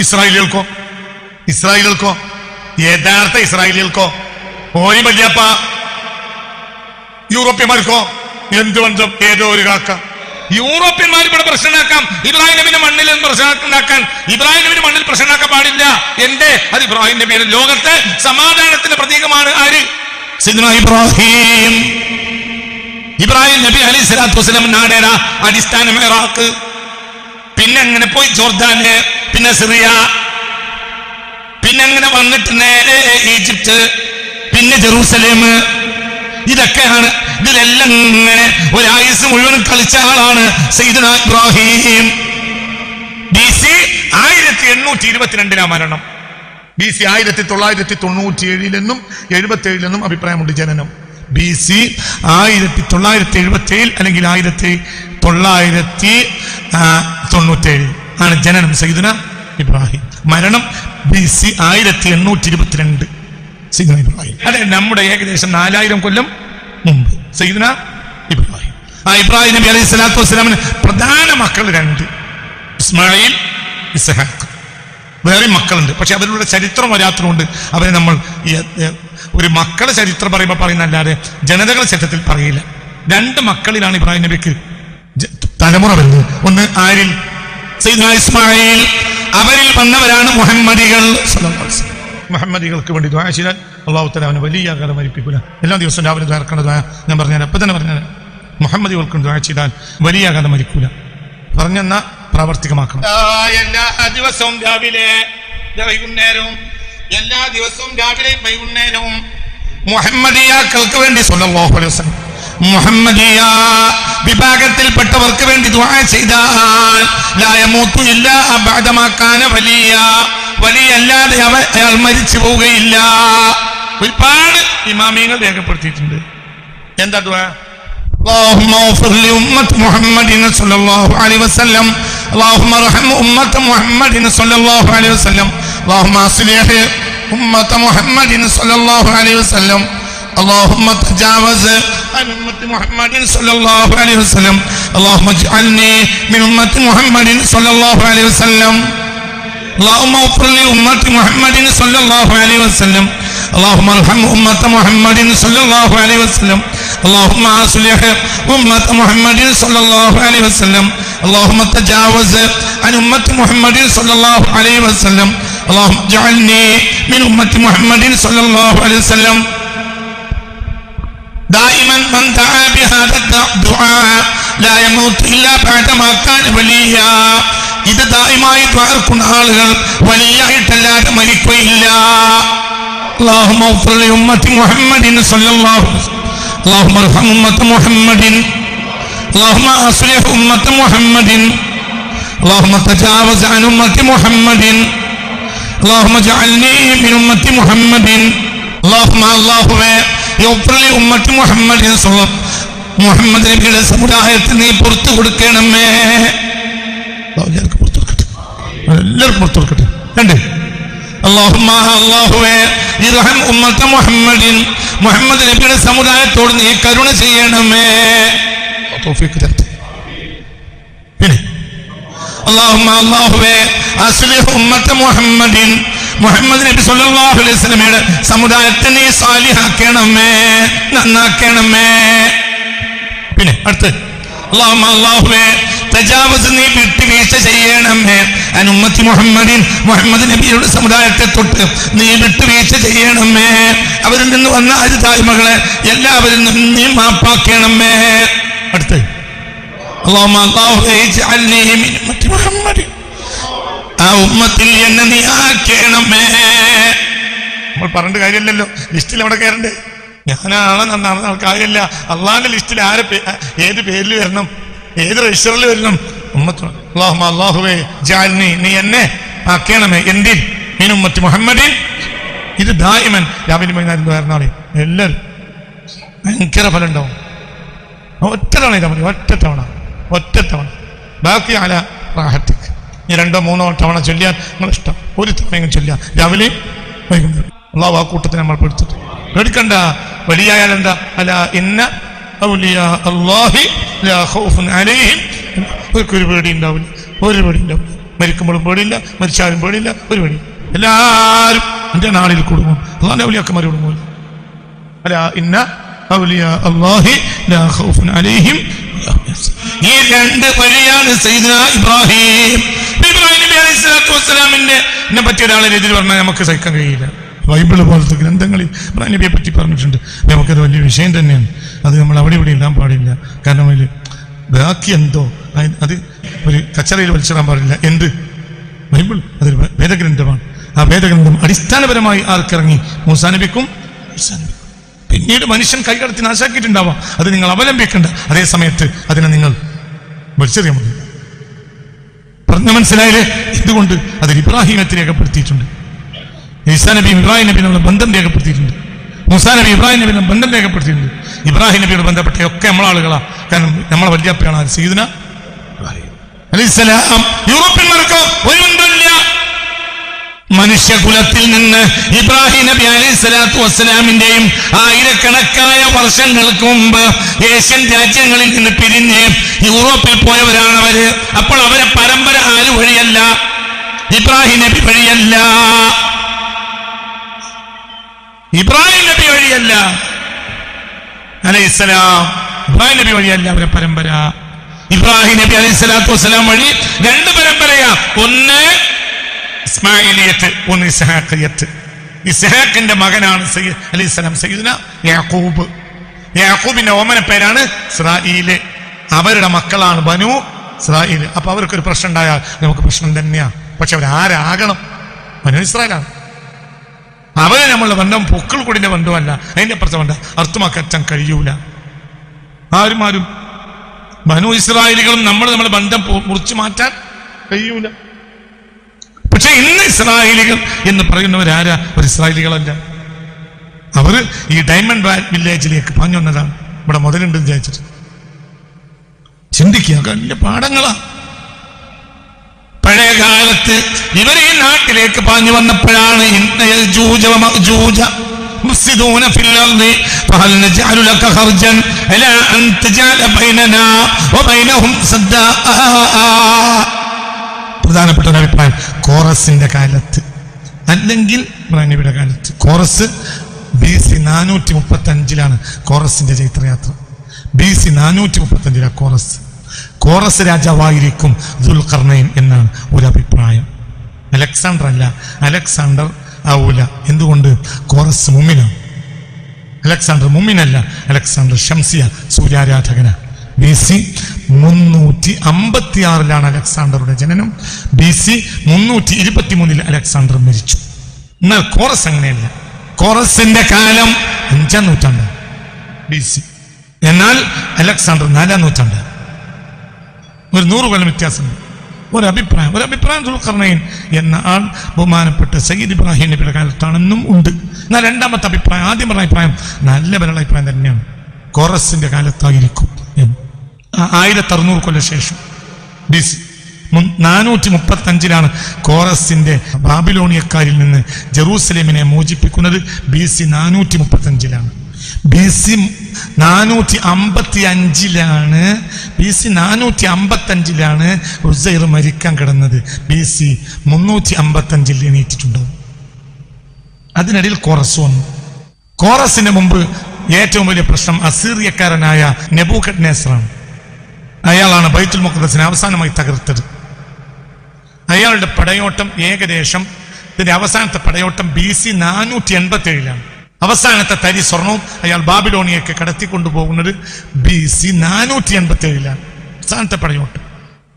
ഇസ്രായേലികൾക്കോ യഥാർത്ഥ ഇസ്രായേലികൾക്കോ ഓരി വല്യപ്പ. യൂറോപ്യന്മാർക്കോ എന്ത് ബന്ധം? ഏതോ ഒരു കാക്ക. യൂറോപ്യന്മാർ ഇവിടെ പ്രശ്നം ഉണ്ടാക്കാം. ഇബ്രാഹിം നബിന്റെ മണ്ണിൽ പ്രശ്നം ഉണ്ടാക്കാൻ ഇബ്രാഹിം നബിന്റെ മണ്ണിൽ പ്രശ്നം ഉണ്ടാക്കാൻ പാടില്ല. അത് ഇബ്രാഹിം നബിയുടെ ലോകത്തെ സമാധാനത്തിന്റെ പ്രതീകമാണ്. ആര്? സയ്യിദുനാ ഇബ്രാഹിം. ഇബ്രാഹിം നബി അലൈഹി സ്വലാത്തു വസ്സലാം നാടേടാ? അടിസ്ഥാനം ഇറാഖ്, പിന്നെ അങ്ങനെ പോയി ജോർദാന്, പിന്നെ സിറിയ, പിന്നെ അങ്ങനെ വന്നിട്ട് നേരെ ഈജിപ്ത്, പിന്നെ ജെറൂസലേം. ഇതൊക്കെയാണ്. ഇതിലെല്ലാം ഇങ്ങനെ ഒരായുസ് മുഴുവൻ കളിച്ച ആളാണ് സയ്യിദുനാ ഇബ്രാഹിം. BC 1822 മരണം. BC 1997 അഭിപ്രായമുണ്ട് ജനനം. BC 1977 അല്ലെങ്കിൽ 1997 ആണ് ജനനം സയ്യിദുനാ ഇബ്രാഹിം. മരണം BC 1822 സയ്യിദുനാ ഇബ്രാഹിം. അതെ, നമ്മുടെ ഏകദേശം 4000 കൊല്ലം മുമ്പ് സയ്യിദുനാ ഇബ്രാഹിം. ഇബ്രാഹിം നബി അലൈഹി സ്വലാത്തു വസ്സലാമിന് പ്രധാന മക്കൾ 2, ഇസ്മായിൽ, ഇസ്ഹാഖ്. വേറെ മക്കളുണ്ട്, പക്ഷെ അവരുടെ ചരിത്രം വരാത്തതുകൊണ്ട് അവരെ നമ്മൾ ഒരു മക്കളുടെ ചരിത്രം പറയുന്നല്ലാതെ ജനതകളുടെ ചരിത്രത്തിൽ പറയില്ല. 2 മക്കളിലാണ് ഇബ്രാഹിം നബിക്ക് തലമുറ വരുന്നത്. ഒന്ന് ആരിൽ? സയ്യിദുനാ ഇസ്മായിൽ. അവരിൽ വന്നവരാണ് മുഹമ്മദികൾ. മുഹമ്മദികൾക്ക് വേണ്ടി ദുആ ചെയ്താൽ അല്ലാഹു തആല അവനെ വലിയ ആകാരം മരിപ്പിക്കില്ല. എല്ലാ ദിവസവും രാവിലെ ദ്വാരക്കേണ്ട ദുആ ഞാൻ പറഞ്ഞാൽ അപ്പം തന്നെ പറഞ്ഞാൽ മുഹമ്മദികൾക്ക് ദുആ ചെയ്താൽ വലിയ ആകാരം മരിക്കൂല. പറഞ്ഞെന്ന പ്രാവർത്തികമാക്കണം. എല്ലാ ദിവസവും രാവിലെ വൈകുന്നേരവും, എല്ലാ ദിവസവും രാവിലെയും വൈകുന്നേരവും മുഹമ്മദിയാക്കൾക്ക് വേണ്ടി സല്ലല്ലാഹു അലൈഹി വസല്ലം മുഹമ്മദിയ വിഭാഗത്തിൽപ്പെട്ടവർക്ക് വേണ്ടി ദുആ ചെയ്താൽ ലാ യമൂതു ഇല്ലാ ബഅദ മാ കാന വലിയ, വലിയല്ലാതെ അയാൾ മരിച്ചു പോവുകയില്ല. ഒരുപാട് ഇമാമിയങ്ങൾ രേഖപ്പെടുത്തിയിട്ടുണ്ട്. എന്താ ദുആ? اللهم اغفر لأمة محمد صلى الله عليه وسلم اللهم ارحم أمة محمد صلى الله عليه وسلم اللهم اصلح أمة محمد صلى الله عليه وسلم اللهم تجاوز عن أمة محمد صلى الله عليه وسلم اللهم اجعلني من أمة محمد صلى الله عليه وسلم اللهم اغفر لأمة محمد صلى الله عليه وسلم اللهم ارحم أمة محمد صلى الله عليه وسلم اللهم اصلح أمة محمد صلى الله عليه وسلم اللهم تجاوز عن أمة محمد صلى الله عليه وسلم اللهم اجعلني من أمة محمد صلى الله عليه وسلم دائما من دعا بهذا الدعاء لا يموت إلا بعد ما كان وليا. ഇത് ദായിമായി ദ്വാരക്കുന്ന ആളുകൾ വലിയായിട്ടല്ലാതെ മരിക്കുകയില്ല. اللهم اغفر لأمة محمد صلى الله عليه وسلم اللهم ارحم أمة محمد اللهم أصلح أمة محمد اللهم تجاوز عن أمة محمد اللهم اجعلني من أمة محمد اللهم اغفر لأمة محمد صلى الله عليه وسلم മുഹമ്മദ് നബിയുടെ സമുദായത്തെ നീ പുറത്തു കൊടുക്കണമേ. എല്ലാവർക്കും പുറത്തു കൊടുക്കട്ടെ. ഇർഹം ഉമ്മത മുഹമ്മദിൻ, മുഹമ്മദ് നബിയുടെ സമുദായത്തോട് നീ കരുണ ചെയ്യണമേ. പിന്നെ അസ്ലിഹ് ഉമ്മത മുഹമ്മദിൻ, മുഹമ്മദ് നബി സല്ലല്ലാഹു അലൈഹി വസല്ലമയുടെ സമുദായത്തെ നീ സാലിഹാക്കണമേ, നന്നാക്കണമേ. പിന്നെ അടുത്ത് തജാവസ് നീ വിട്ടുവീഴ്ച ചെയ്യണമേ അനുമ്മത്തി മുഹമ്മദിൻ, മുഹമ്മദ് നബിയുടെ സമുദായത്തെ തൊട്ട് നീ വിട്ടുവീഴ്ച ചെയ്യണമേ. അവരിൽ നിന്ന് വന്ന അരുതായ്മകളെ എല്ലാവരിൽ നിന്നും നീ മാപ്പാക്കണമേ. അടുത്ത് അല്ലാഹുമ്മ ഇജ്അൽനി മിൻ ഉമ്മത്തി മുഹമ്മദ്, ആ ഉമ്മത്തിൽ എന്നെ നീ ആക്കണമേ. നമ്മൾ പറഞ്ഞിട്ട് കാര്യമില്ലല്ലോ, ലിസ്റ്റിൽ അവിടെ കയറണ്ടേ? ഞാനാണ് നന്നാണെന്ന് കാര്യമില്ല. അള്ളാന്റെ ലിസ്റ്റിൽ ഏത് പേരിൽ വരണം, ഏത് രജിസ്റ്ററിൽ വരണം? അല്ലാഹുവേ ജഅൽനി, നീ എന്നെ ആക്കണമേ. എന്തിൽ? മിൻ ഉമ്മത്തി മുഹമ്മദിൻ. ഇത് ദായിമൻ രാവിലെ വൈകുന്നേരം വരുന്നാളെ എല്ലാവരും ഭയങ്കര ഫലം ഉണ്ടാവും. ഒറ്റ തവണ ഇതാ മതി, ഒറ്റ തവണ. ബാക്കി അല റാഹത്തിക്ക്. ഈ 2-3 തവണ ചൊല്ലിയാൽ നിങ്ങൾ ഇഷ്ടം. ഒരു തവണയെങ്കിലും ചൊല്ലിയാൽ രാവിലെയും വൈകുന്നേരം. അള്ളാഹു ആ കൂട്ടത്തിൽ നമ്മൾ പെടുത്തിട്ട് പേടിക്കണ്ട. വലിയായാൽ എന്താ? അല ഇന്ന ഔലിയാ അല്ലാഹി ലാ ഖൗഫുൻ അലൈഹിം. ഒരു പേടി ഉണ്ടാവില്ല, ഒരു പേടി ഉണ്ടാവില്ല. മരിക്കുമ്പോഴും പേടിയില്ല, മരിച്ചാലും പേടിയില്ല, ഒരു പേടി. എല്ലാവരും എൻ്റെ നാളിൽ കുടുങ്ങും. അള്ളാഹിന്റെ ഔലിയാക്കന്മാർ കുടുങ്ങും. അല ഇന്ന ഔലിയാ അല്ലാഹി ലാ ഖൗഫുൻ അലൈഹിം. ഈ 2 വഴിയാണ് സയ്യിദുനാ ഇബ്രാഹിം നബി അലൈഹിസ്സലാത്തു വസ്സലാമിനെ പറ്റി ഒരാളെ എതിര് പറഞ്ഞാൽ നമുക്ക് സഹിക്കാൻ കഴിയില്ല. ബൈബിള് പോലത്തെ ഗ്രന്ഥങ്ങളിൽ ഇബ്രാഹിം നബിയെ പറ്റി പറഞ്ഞിട്ടുണ്ട്. നമുക്കത് വലിയ വിഷയം തന്നെയാണ്. അത് നമ്മൾ അവിടെ ഇവിടെ ഇടാൻ പാടില്ല. കാരണം അതിൽ ബാക്കി എന്തോ അത് ഒരു കച്ചറയിൽ വലിച്ചിടാൻ പാടില്ല. എന്ത്? ബൈബിൾ അതൊരു വേദഗ്രന്ഥമാണ്. ആ വേദഗ്രന്ഥം അടിസ്ഥാനപരമായി ആർക്കിറങ്ങി? മൂസാ നബിക്കും. പിന്നീട് മനുഷ്യൻ കൈകടത്തി നാശാക്കിയിട്ടുണ്ടാവാം. അത് നിങ്ങൾ അവലംബിക്കേണ്ട. അതേ സമയത്ത് അതിനെ നിങ്ങൾ വലിച്ചെറിയാൻ മതി. പറഞ്ഞ മനസ്സിലായില്ലേ? ഇതുകൊണ്ട് അതിൽ ഇബ്രാഹിമത്തെ രേഖപ്പെടുത്തിയിട്ടുണ്ട്. ഈസാ നബി ഇബ്രാഹിം നബിയുള്ള ബന്ധം രേഖപ്പെടുത്തിയിട്ടുണ്ട്. മൂസാ നബി ഇബ്രാഹിം നബിയുടെ ബന്ധം രേഖപ്പെടുത്തിയിട്ടുണ്ട്. ഇബ്രാഹിം നബിയോട് ബന്ധപ്പെട്ട ഒക്കെ നമ്മളാളുകളാ. കാരണം നമ്മളെ വല്യപ്പയാണ് സയ്യിദുനാ ഇബ്രാഹിം അലൈഹിസ്സലാം. യൂറോപ്യന്മാർക്ക് ഒരു ബന്ധമില്ല. മനുഷ്യകുലത്തിൽ നിന്ന് ഇബ്രാഹിം നബി അലൈഹിസ്സലാത്തു വസ്സലാമിന്റെയും ആയിരക്കണക്കായ വർഷങ്ങൾക്ക് മുമ്പ് ഏഷ്യൻ രാജ്യങ്ങളിൽ നിന്ന് പിരിഞ്ഞ് യൂറോപ്പിൽ പോയവരാണ് അവര്. അപ്പോൾ അവരെ പരമ്പര ആര് വഴിയല്ല? ഇബ്രാഹിം നബി വഴിയല്ല, ഇബ്രാഹിം നബി വഴിയല്ല അലൈഹിസ്സലാം. ഇബ്രാഹിം നബി വഴിയല്ല അവരെ പരമ്പര. ഇബ്രാഹിം നബി അലൈഹിസ്സലാത്തു വസ്സലാം വഴി 2 പരമ്പരയാ. ഒന്ന് ഇസ്മായിലിയത്ത്, ഒന്ന് ഇസ്ഹാഖിയത്ത്. ഇസ്ഹാഖിന്റെ മകനാണ് അലൈഹിസ്സലാം സയ്യിദുനാ യാഖൂബ്. യാഖൂബിന്റെ ഓമന പേരാണ് ഇസ്രായീല്. അവരുടെ മക്കളാണ് ബനു ഇസ്രായീല്. അപ്പൊ അവർക്കൊരു പ്രശ്നം ഉണ്ടായാൽ നമുക്ക് പ്രശ്നം തന്നെയാ. പക്ഷെ അവരാരാകണം? ബനു ഇസ്രായേലാണ്. അവരെ നമ്മളുടെ ബന്ധം പൊക്കിൾ കൂടിന്റെ ബന്ധമല്ല. അതിന്റെ അപ്പുറത്തെ ബന്ധം അർത്ഥമാക്കാൻ കഴിയൂല. ആരും ബനു ഇസ്രായേലികളും നമ്മളെ ബന്ധം മുറിച്ചു മാറ്റാൻ കഴിയൂല. പക്ഷെ ഇന്ന് ഇസ്രായേലികൾ എന്ന് പറയുന്നവരാരാ? ഒരു ഇസ്രായേലികളല്ല. അവർ ഈ ഡയമണ്ട് വില്ലേജിലേക്ക് പാഞ്ഞു വന്നതാണ്. ഇവിടെ മുതലുണ്ടെന്ന് വിചാരിച്ചിട്ട് ചിന്തിക്കുക. വലിയ പാഠങ്ങളാ. പഴയ കാലത്ത് ഇവർ ഈ നാട്ടിലേക്ക് പാഞ്ഞു വന്നപ്പോഴാണ് പ്രധാനപ്പെട്ട ഒരു അഭിപ്രായം കോറസിന്റെ കാലത്ത്, അല്ലെങ്കിൽ ഇബ്രാഹിമിയുടെ കാലത്ത്. കോറസ് BC 435 കോറസിന്റെ ചൈത്രയാത്ര. BC 435 കോറസ് രാജാവായിരിക്കും ദുൽഖർനൈൻ എന്നാണ് ഒരു അഭിപ്രായം. അലക്സാണ്ടർ അല്ല, അലക്സാണ്ടർ ആവൂല. എന്തുകൊണ്ട്? കോറസ് മുഅ്മിനാണ്. അലക്സാണ്ടർ മുഅ്മിനല്ല, അലക്സാണ്ടർ ഷംസിയ, സൂര്യാരാധകന. BC 356 അലക്സാണ്ടറുടെ ജനനം. BC 323 അലക്സാണ്ടർ മരിച്ചു. എന്നാൽ കോറസ് അങ്ങനെയല്ല. കോറസിന്റെ കാലം 5-ാം നൂറ്റാണ്ട് BC. എന്നാൽ അലക്സാണ്ടർ 4-ാം നൂറ്റാണ്ട്. ഒരു 100 കൊല്ലം വ്യത്യാസമുണ്ട്. ഒരു അഭിപ്രായം ദുൽഖർനൈൻ എന്ന ആൾ ബഹുമാനപ്പെട്ട സയ്യിദ് ഇബ്രാഹിം നബിയുടെ കാലത്താണെന്നും ഉണ്ട്. എന്നാൽ രണ്ടാമത്തെ അഭിപ്രായം, ആദ്യം പറഞ്ഞ അഭിപ്രായം നല്ല ബലമുള്ള അഭിപ്രായം തന്നെയാണ്. കോറസിന്റെ കാലത്തായിരിക്കും. 1600 കൊല്ലം ശേഷം BC 435 കോറസിന്റെ ബാബിലോണിയക്കാരിൽ നിന്ന് ജെറൂസലേമിനെ മോചിപ്പിക്കുന്നത്. BC 435. BC 455 BC 455 ഉസൈർ മരിക്കാൻ കിടന്നത്. BC 355 എണീറ്റിട്ടുണ്ടാവും. അതിനിടയിൽ കോറസ് വന്നു. കോറസിന് മുമ്പ് ഏറ്റവും വലിയ പ്രശ്നം അസീറിയക്കാരനായ നെബൂഖദ്നേസറാണ്. അയാളാണ് ബൈത്തുൽ മുഖദ്ദസിനെ അവസാനമായി തകർത്തത്. അയാളുടെ പടയോട്ടം ഏകദേശം ഇതിന്റെ അവസാനത്തെ പടയോട്ടം BC 487 അവസാനത്തെ തരി സ്വർണവും അയാൾ ബാബിലോണിയൊക്കെ കടത്തിക്കൊണ്ടുപോകുന്നത് BC 487 അവസാനത്തെ പടയോട്ടം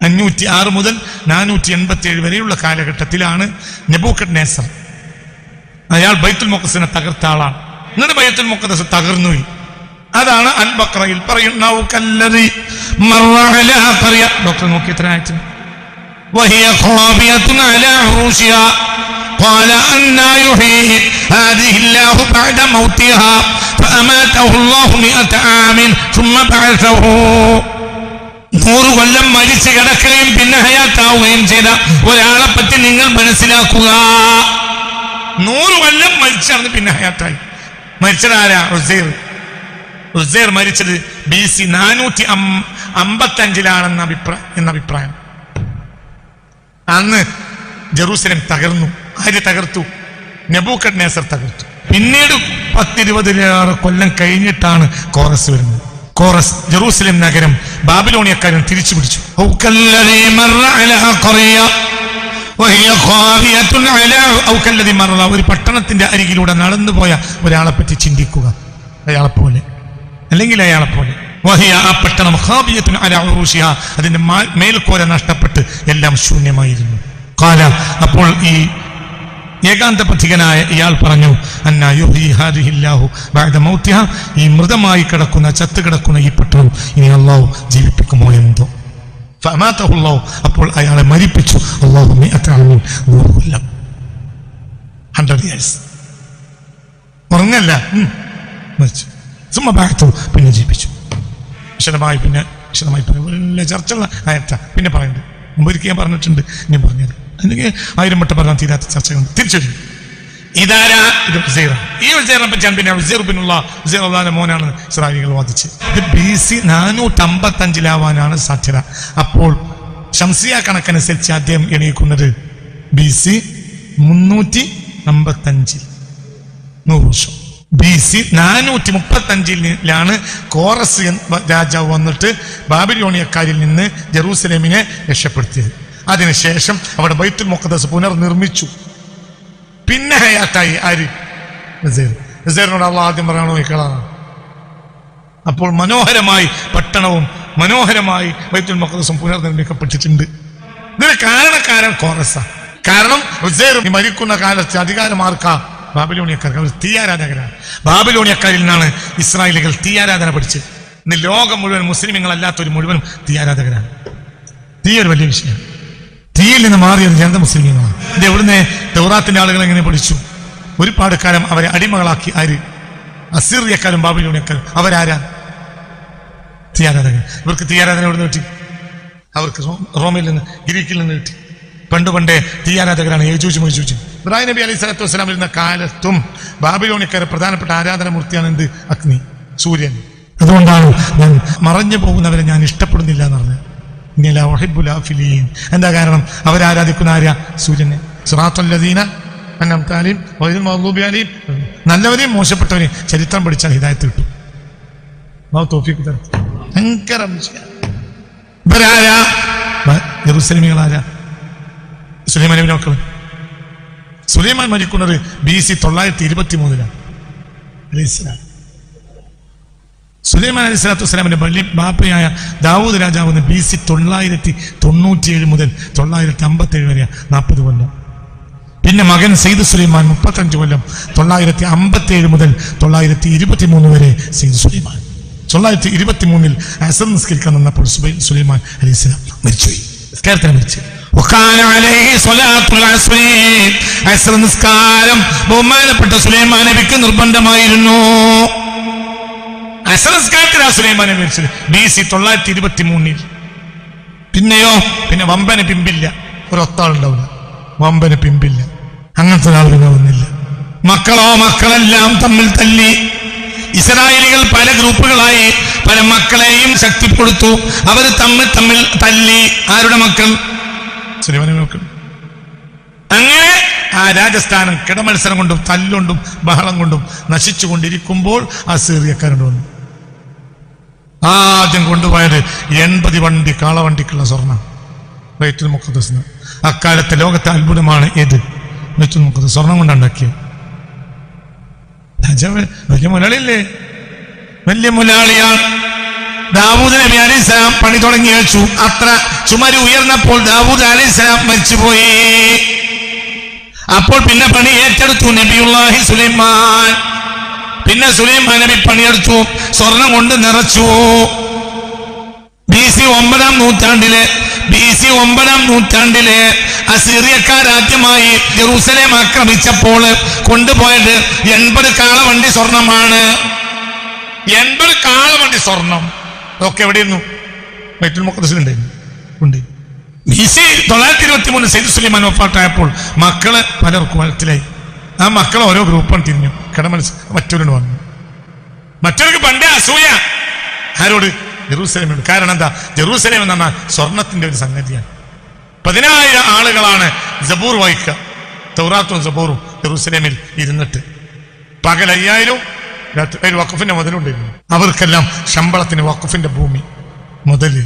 506 മുതൽ 487 വരെയുള്ള കാലഘട്ടത്തിലാണ് നെബൂഖദ്നേസർ അയാൾ ബൈത്തുൽ മുഖദ്ദസിനെ തകർത്ത ആളാണ്. എന്നിട്ട് ബൈത്തുൽ മുഖദ്ദസ് തകർന്നു. അതാണ് അൽ ബഖറയിൽ പറയുന്ന ഡോക്ടർ നോക്കി എത്ര ആയിട്ട് وهي خاوية على عروشها قال أنى يحيي هذه الله بعد موتها فأماته الله 100 عام ثم بعثه 100 കൊല്ലം മരിച്ചു കിടക്കുകയും പിന്നെ ഹയാത്താവുകയും ചെയ്ത ഒരാളെ പറ്റി നിങ്ങൾ മനസ്സിലാക്കുക. 100 കൊല്ലം മരിച്ചാണ് പിന്നെ ഹയാത്തായി. മരിച്ചത് ആരാ? ഉസൈർ മരിച്ചത് BC 455 എന്ന അഭിപ്രായം. അന്ന് ജെറൂസലേം തകർന്നു. ആര് തകർത്തു? നെബൂഖദ്നേസർ തകർത്തു. പിന്നീട് 10-20 കൊല്ലം കഴിഞ്ഞിട്ടാണ് കോറസ് വരുന്നത്. കോറസ് ജെറൂസലേം നഗരം ബാബിലോണിയക്കാരൻ തിരിച്ചു പിടിച്ചു. ഒരു പട്ടണത്തിന്റെ അരികിലൂടെ നടന്നുപോയ ഒരാളെ പറ്റി ചിന്തിക്കുക. അയാളെപ്പോലെ അല്ലെങ്കിൽ അയാളെപ്പോലെ ആ പട്ടണം അതിന്റെ മേൽക്കോര നഷ്ടപ്പെട്ട് എല്ലാം ശൂന്യമായിരുന്നു. കാല അപ്പോൾ ഈ ഏകാന്ത പഥികനായ ഇയാൾ പറഞ്ഞു, ഈ മൃതമായി കിടക്കുന്ന ചത്തു കിടക്കുന്ന ഈ പട്ടണം ഇനി അള്ളാഹു ജീവിപ്പിക്കുമോ എന്തോ. അപ്പോൾ അയാളെ മരിപ്പിച്ചു. അള്ളാഹു 100 years ഉറങ്ങല്ല, മരിച്ചു. പിന്നെ ജീവിപ്പിച്ചു. വിശദമായി വലിയ ചർച്ചയുള്ള ആയത്ത പിന്നെ പറയുന്നത്. മുമ്പൊരിക്കൽ ഞാൻ പറഞ്ഞിട്ടുണ്ട്, ഇനി പറഞ്ഞത് അല്ലെങ്കിൽ 1000 വട്ടം പറഞ്ഞാൽ തീരാത്ത ചർച്ചകളുണ്ട്. തിരിച്ചു ഇതാരാ? ഇത് ഉസൈറാണ്. ഈ ഉസൈറിനെ പറ്റിയാണ് പിന്നെ ഉസൈറുള്ളാന്റെ മോനാണ് ഇസ്രായേലികൾ വാദിച്ചത്. ഇത് BC 455 സാധ്യത. അപ്പോൾ ശംസിയ കണക്കനുസരിച്ച് അദ്ദേഹം എണീക്കുന്നത് BC 355, 100 വർഷം. BC 435 കോറസ് രാജാവ് വന്നിട്ട് ബാബിലോണിയക്കാരിൽ നിന്ന് ജെറൂസലേമിനെ രക്ഷപ്പെടുത്തിയത്. അതിനുശേഷം അവിടെ ബൈത്തുൽ മുഖദ്ദസ് പുനർനിർമ്മിച്ചു. പിന്നെ ഹയാത്തായി ആര്? ഉസൈറിനോട് അള്ളാഹ് ആദ്യം പറയണോ കേളാണ്. അപ്പോൾ മനോഹരമായി പട്ടണവും മനോഹരമായി ബൈത്തുൽ മുഖദ്ദസും പുനർനിർമ്മിക്കപ്പെട്ടിട്ടുണ്ട്. ഇതിന് കാരണക്കാരൻ കോറസാ. കാരണം ഉസൈർ മരിക്കുന്ന കാലത്ത് അധികാരമാർക്കാ? ബാബിലോണിയക്കാർക്ക്. അവർ തീയാരാധകരാണ്. ബാബിലോണിയക്കാരിൽ നിന്നാണ് ഇസ്രായേലികൾ തീയാരാധന പഠിച്ചത്. ഇന്ന് ലോകം മുഴുവൻ മുസ്ലിമീങ്ങളല്ലാത്തൊരു മുഴുവനും തീയാരാധകരാണ്. തീ ഒരു വലിയ വിഷയമാണ്. തീയിൽ നിന്ന് മാറിയത് ജനത മുസ്ലിമീങ്ങളാണ്. ഇത് എവിടുന്ന് തൗറാത്തിന്റെ ആളുകൾ എങ്ങനെ പഠിച്ചു? ഒരുപാട് കാലം അവരെ അടിമകളാക്കി ആര്? അസീറിയക്കാരും ബാബിലോണിയക്കാരും. അവരാരാ? തീയാരാധകർ. ഇവർക്ക് തീയാരാധന എവിടെ നിന്ന് കിട്ടി? അവർക്ക് റോമിൽ നിന്ന്, ഗ്രീക്കിൽ നിന്ന് കിട്ടി. പണ്ടേ തീയാരാധകരാണ്. യേജൂജ് മജൂജ്. ഇബ്രാഹിം നബി അലൈഹി സ്വലാത്തു വസ്സലാം വരുന്ന കാലത്തും ബാബിലോണിയക്കാരെ പ്രധാനപ്പെട്ട ആരാധനമൂർത്തിയാണ് എന്ത്? അഗ്നി, സൂര്യൻ. അതുകൊണ്ടാണ് ഞാൻ മറഞ്ഞു പോകുന്നവരെ ഞാൻ ഇഷ്ടപ്പെടുന്നില്ല എന്ന് പറഞ്ഞത്. എന്താ കാരണം? അവരാരാധിക്കുന്ന ആരാ? സൂര്യനെ. സിറാത്തുല്ലദീന അൻഅംത അലൈഹിം ഗൈറിൽ മഗ്ദൂബി അലൈഹിം. നല്ലവരെയും മോശപ്പെട്ടവരെയും ചരിത്രം പഠിച്ചാൽ ഹിദായത്ത് കിട്ടും. തൗഫീഖ് തരട്ടെ. ഭയങ്കര ഇവരാരാ? ജെറൂസലേമികളാരാ? സുലൈമാൻ നബിയുടെ മക്കള്. സുലൈമാൻ മരിക്കുന്നത് BC 923 സുലൈമാൻ അലൈഹി സ്വലാത്തു വസ്സലാമിന്റെ വലിയ ബാപ്പയായ ദാവൂദ് രാജാവ് BC 997 മുതൽ 957 വരെ 40 കൊല്ലം. പിന്നെ മകൻ സെയ്ദ് സുലൈമാൻ 35 കൊല്ലം. 957 മുതൽ 923 വരെ സെയ്ദ് സുലൈമാൻ. 923 അസർ നിസ്കരിക്കാൻ നിന്നപ്പോൾ സുലൈമാൻ അലൈഹി സ്വലാം മരിച്ചുപോയി. മരിച്ചു. അസ്ർ നിസ്കാരം ബഹുമാനപ്പെട്ട സുലൈമാൻ നബിക്ക് നിർബന്ധമായിരുന്നു. അസ്ർ നിസ്കാരത്തിലാ സുലൈമാൻ നബി മരിച്ചത് BC 923. പിന്നെയോ വമ്പനെ പിമ്പില്ല. ഒരൊത്താളുണ്ടാവില്ല, വമ്പനെ പിമ്പില്ല. അങ്ങനത്തെ ഒരാൾ പിന്നെ വന്നില്ല. മക്കളെല്ലാം തമ്മിൽ തല്ലി. ഇസ്രായേലികൾ പല ഗ്രൂപ്പുകളായി പല മക്കളെയും ശക്തിപ്പെടുത്തു. അവർ തമ്മിൽ തല്ലി. ആരുടെ മക്കൾ? സുലൈമാൻ മക്കൾ. അങ്ങനെ ആ രാജസ്ഥാനം കിടമത്സരം കൊണ്ടും തല്ലുകൊണ്ടും ബഹളം കൊണ്ടും നശിച്ചുകൊണ്ടിരിക്കുമ്പോൾ അസീറിയക്കാരോട് വന്നു. ആദ്യം കൊണ്ടുപോയത് 80 വണ്ടി കാളവണ്ടിക്കുള്ള സ്വർണം ബൈത്തുൽ മുഖദ്ദസിന്. അക്കാലത്തെ ലോകത്തെ അത്ഭുതമാണ് ഏത്? ബൈത്തുൽ മുഖദ്ദസ് സ്വർണം കൊണ്ടുണ്ടാക്കിയത്. രാജാവ് വലിയ മുലാളിയല്ലേ? വലിയ മുലാളിയാണ്. ദാവൂദ് നബി അലൈഹിസ്സലാം പണി തുടങ്ങി വെച്ചു. അത്ര ചുമര് ഉയർന്നപ്പോൾ ദാവൂദ് അലൈഹിസ്സലാം മരിച്ചുപോയി. അപ്പോൾ പിന്നെ പണി ഏറ്റെടുത്തു നബിയുല്ലാഹി സുലൈമാൻ. പിന്നെ സുലൈമാൻ നബി പണിയെടുത്തു, സ്വർണം കൊണ്ട് നിറച്ചു. BC 9-ാം നൂറ്റാണ്ടിലെ അസീറിയക്കാരാദ്യമായി ജെറൂസലേം ആക്രമിച്ചപ്പോൾ കൊണ്ടുപോയത് 80 കാളവണ്ടി സ്വർണമാണ്. 80 കാളവണ്ടി സ്വർണം. അതൊക്കെ എവിടെയിരുന്നു? ബൈത്തുൽ മുഖദ്ദസിലുണ്ട്. BC 923 സയ്യിദ് സുലൈമാൻ വഫാത്തായപ്പോൾ മക്കള് പലർക്കും വലത്തിലായി. ആ മക്കൾ ഓരോ ഗ്രൂപ്പാണ് തിരിഞ്ഞു. മറ്റൊരു വന്നു. മറ്റൊരു പണ്ടേ അസൂയ. ആരോട്? ജെറൂസലേമിനോട്. കാരണം എന്താ? ജെറൂസലേം എന്ന് പറഞ്ഞാൽ സ്വർണത്തിന്റെ ഒരു സംഗതിയാണ്. 10,000 ആളുകളാണ് സബൂർ വായിക്കുക. തൗറാത്തും സബൂറും ജെറൂസലേമിൽ ഇരുന്നിട്ട് പകൽ 5,000 വഖഫിന്റെ മുതലുണ്ടായിരുന്നു. അവർക്കെല്ലാം ശമ്പളത്തിന് വഖഫിന്റെ ഭൂമി മുതല്.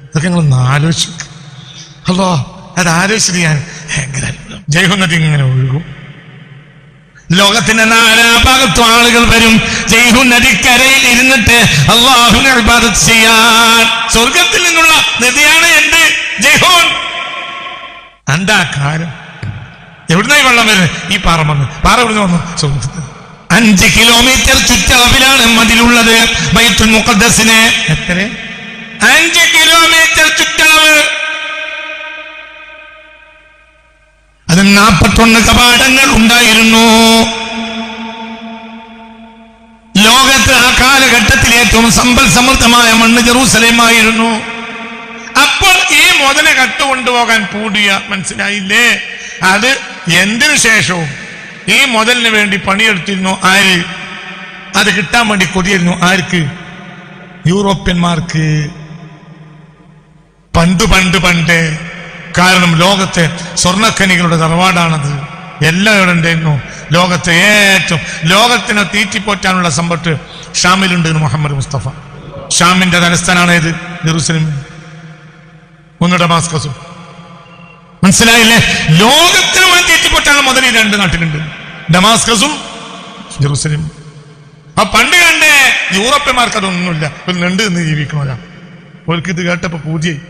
അതൊക്കെ ഞങ്ങൾ ആലോചിച്ചു. അല്ലോ, അത് ആലോചിച്ചിട്ട് ഞാൻ ഭയങ്കര ജയ്ഹുന്നതി ഇങ്ങനെ ഒഴുകും. ലോകത്തിന്റെ നാനാഭാഗത്തും ആളുകൾ വരും ജയ്ഹുൻ നദിക്കരയിൽ ഇരുന്നിട്ട് അല്ലാഹുവിനെ ഇബാദത്ത് ചെയ്യാൻ. സ്വർഗത്തിൽ നിന്നുള്ള നദിയാണ് എന്ത്? ജയ്ഹുൻ. എന്താ കാര്യം? എവിടുന്നായി വെള്ളം വരുന്നത്? ഈ പാറ എവിടുന്ന് വന്നു? സ്വർഗത്തിൽ. 5 കിലോമീറ്റർ ചുറ്റളവിലാണ് മതിലുള്ളത് ബൈത്തുൽ മുഖദ്ദസിന്. എത്ര? 5 കിലോമീറ്റർ ചുറ്റളവ്. അതിന് 41 കവാടങ്ങൾ ഉണ്ടായിരുന്നു. ലോകത്ത് ആ കാലഘട്ടത്തിൽ ഏറ്റവും സമ്പൽ സമൃദ്ധമായ മണ്ണ് ജെറൂസലേമായിരുന്നു. അപ്പോൾ ഈ മുതല കട്ടുകൊണ്ടുപോകാൻ പൂടിയ മനസ്സിലായില്ലേ? അത് എന്തിനു ശേഷവും ഈ മുതലിന് വേണ്ടി പണിയെടുത്തിരുന്നു. ആര്? അത് കിട്ടാൻ വേണ്ടി കൊതിയായിരുന്നു. ആർക്ക്? യൂറോപ്യന്മാർക്ക്. പണ്ട്. കാരണം ലോകത്തെ സ്വർണ്ണഖനികളുടെ തറവാടാണത്. എല്ലാവരും ഉണ്ടായിരുന്നു. ലോകത്തെ ഏറ്റവും ലോകത്തിനെ തീറ്റിപ്പോറ്റാനുള്ള സമ്പത്ത് ഷാമിലുണ്ട്. മുഹമ്മദ് മുസ്തഫ. ഷാമിന്റെ തലസ്ഥാനാണ് ഏത്? ജെറൂസലേം. ഒന്ന് ഡമാസ്കസും. മനസ്സിലായില്ലേ? ലോകത്തിന് വേണ്ടി തീറ്റിപ്പോറ്റാനുള്ള മുതൽ ഈ 2 നാട്ടിലുണ്ട്, ഡമാസ്കസും ജെറൂസലേം. ആ പണ്ട് കണ്ടേ യൂറോപ്യന്മാർക്ക് അതൊന്നുമില്ല. ഒരു നെണ്ട് നിന്ന് ജീവിക്കണമല്ല. അവർക്ക് ഇത് കേട്ടപ്പോ പൂജയായി.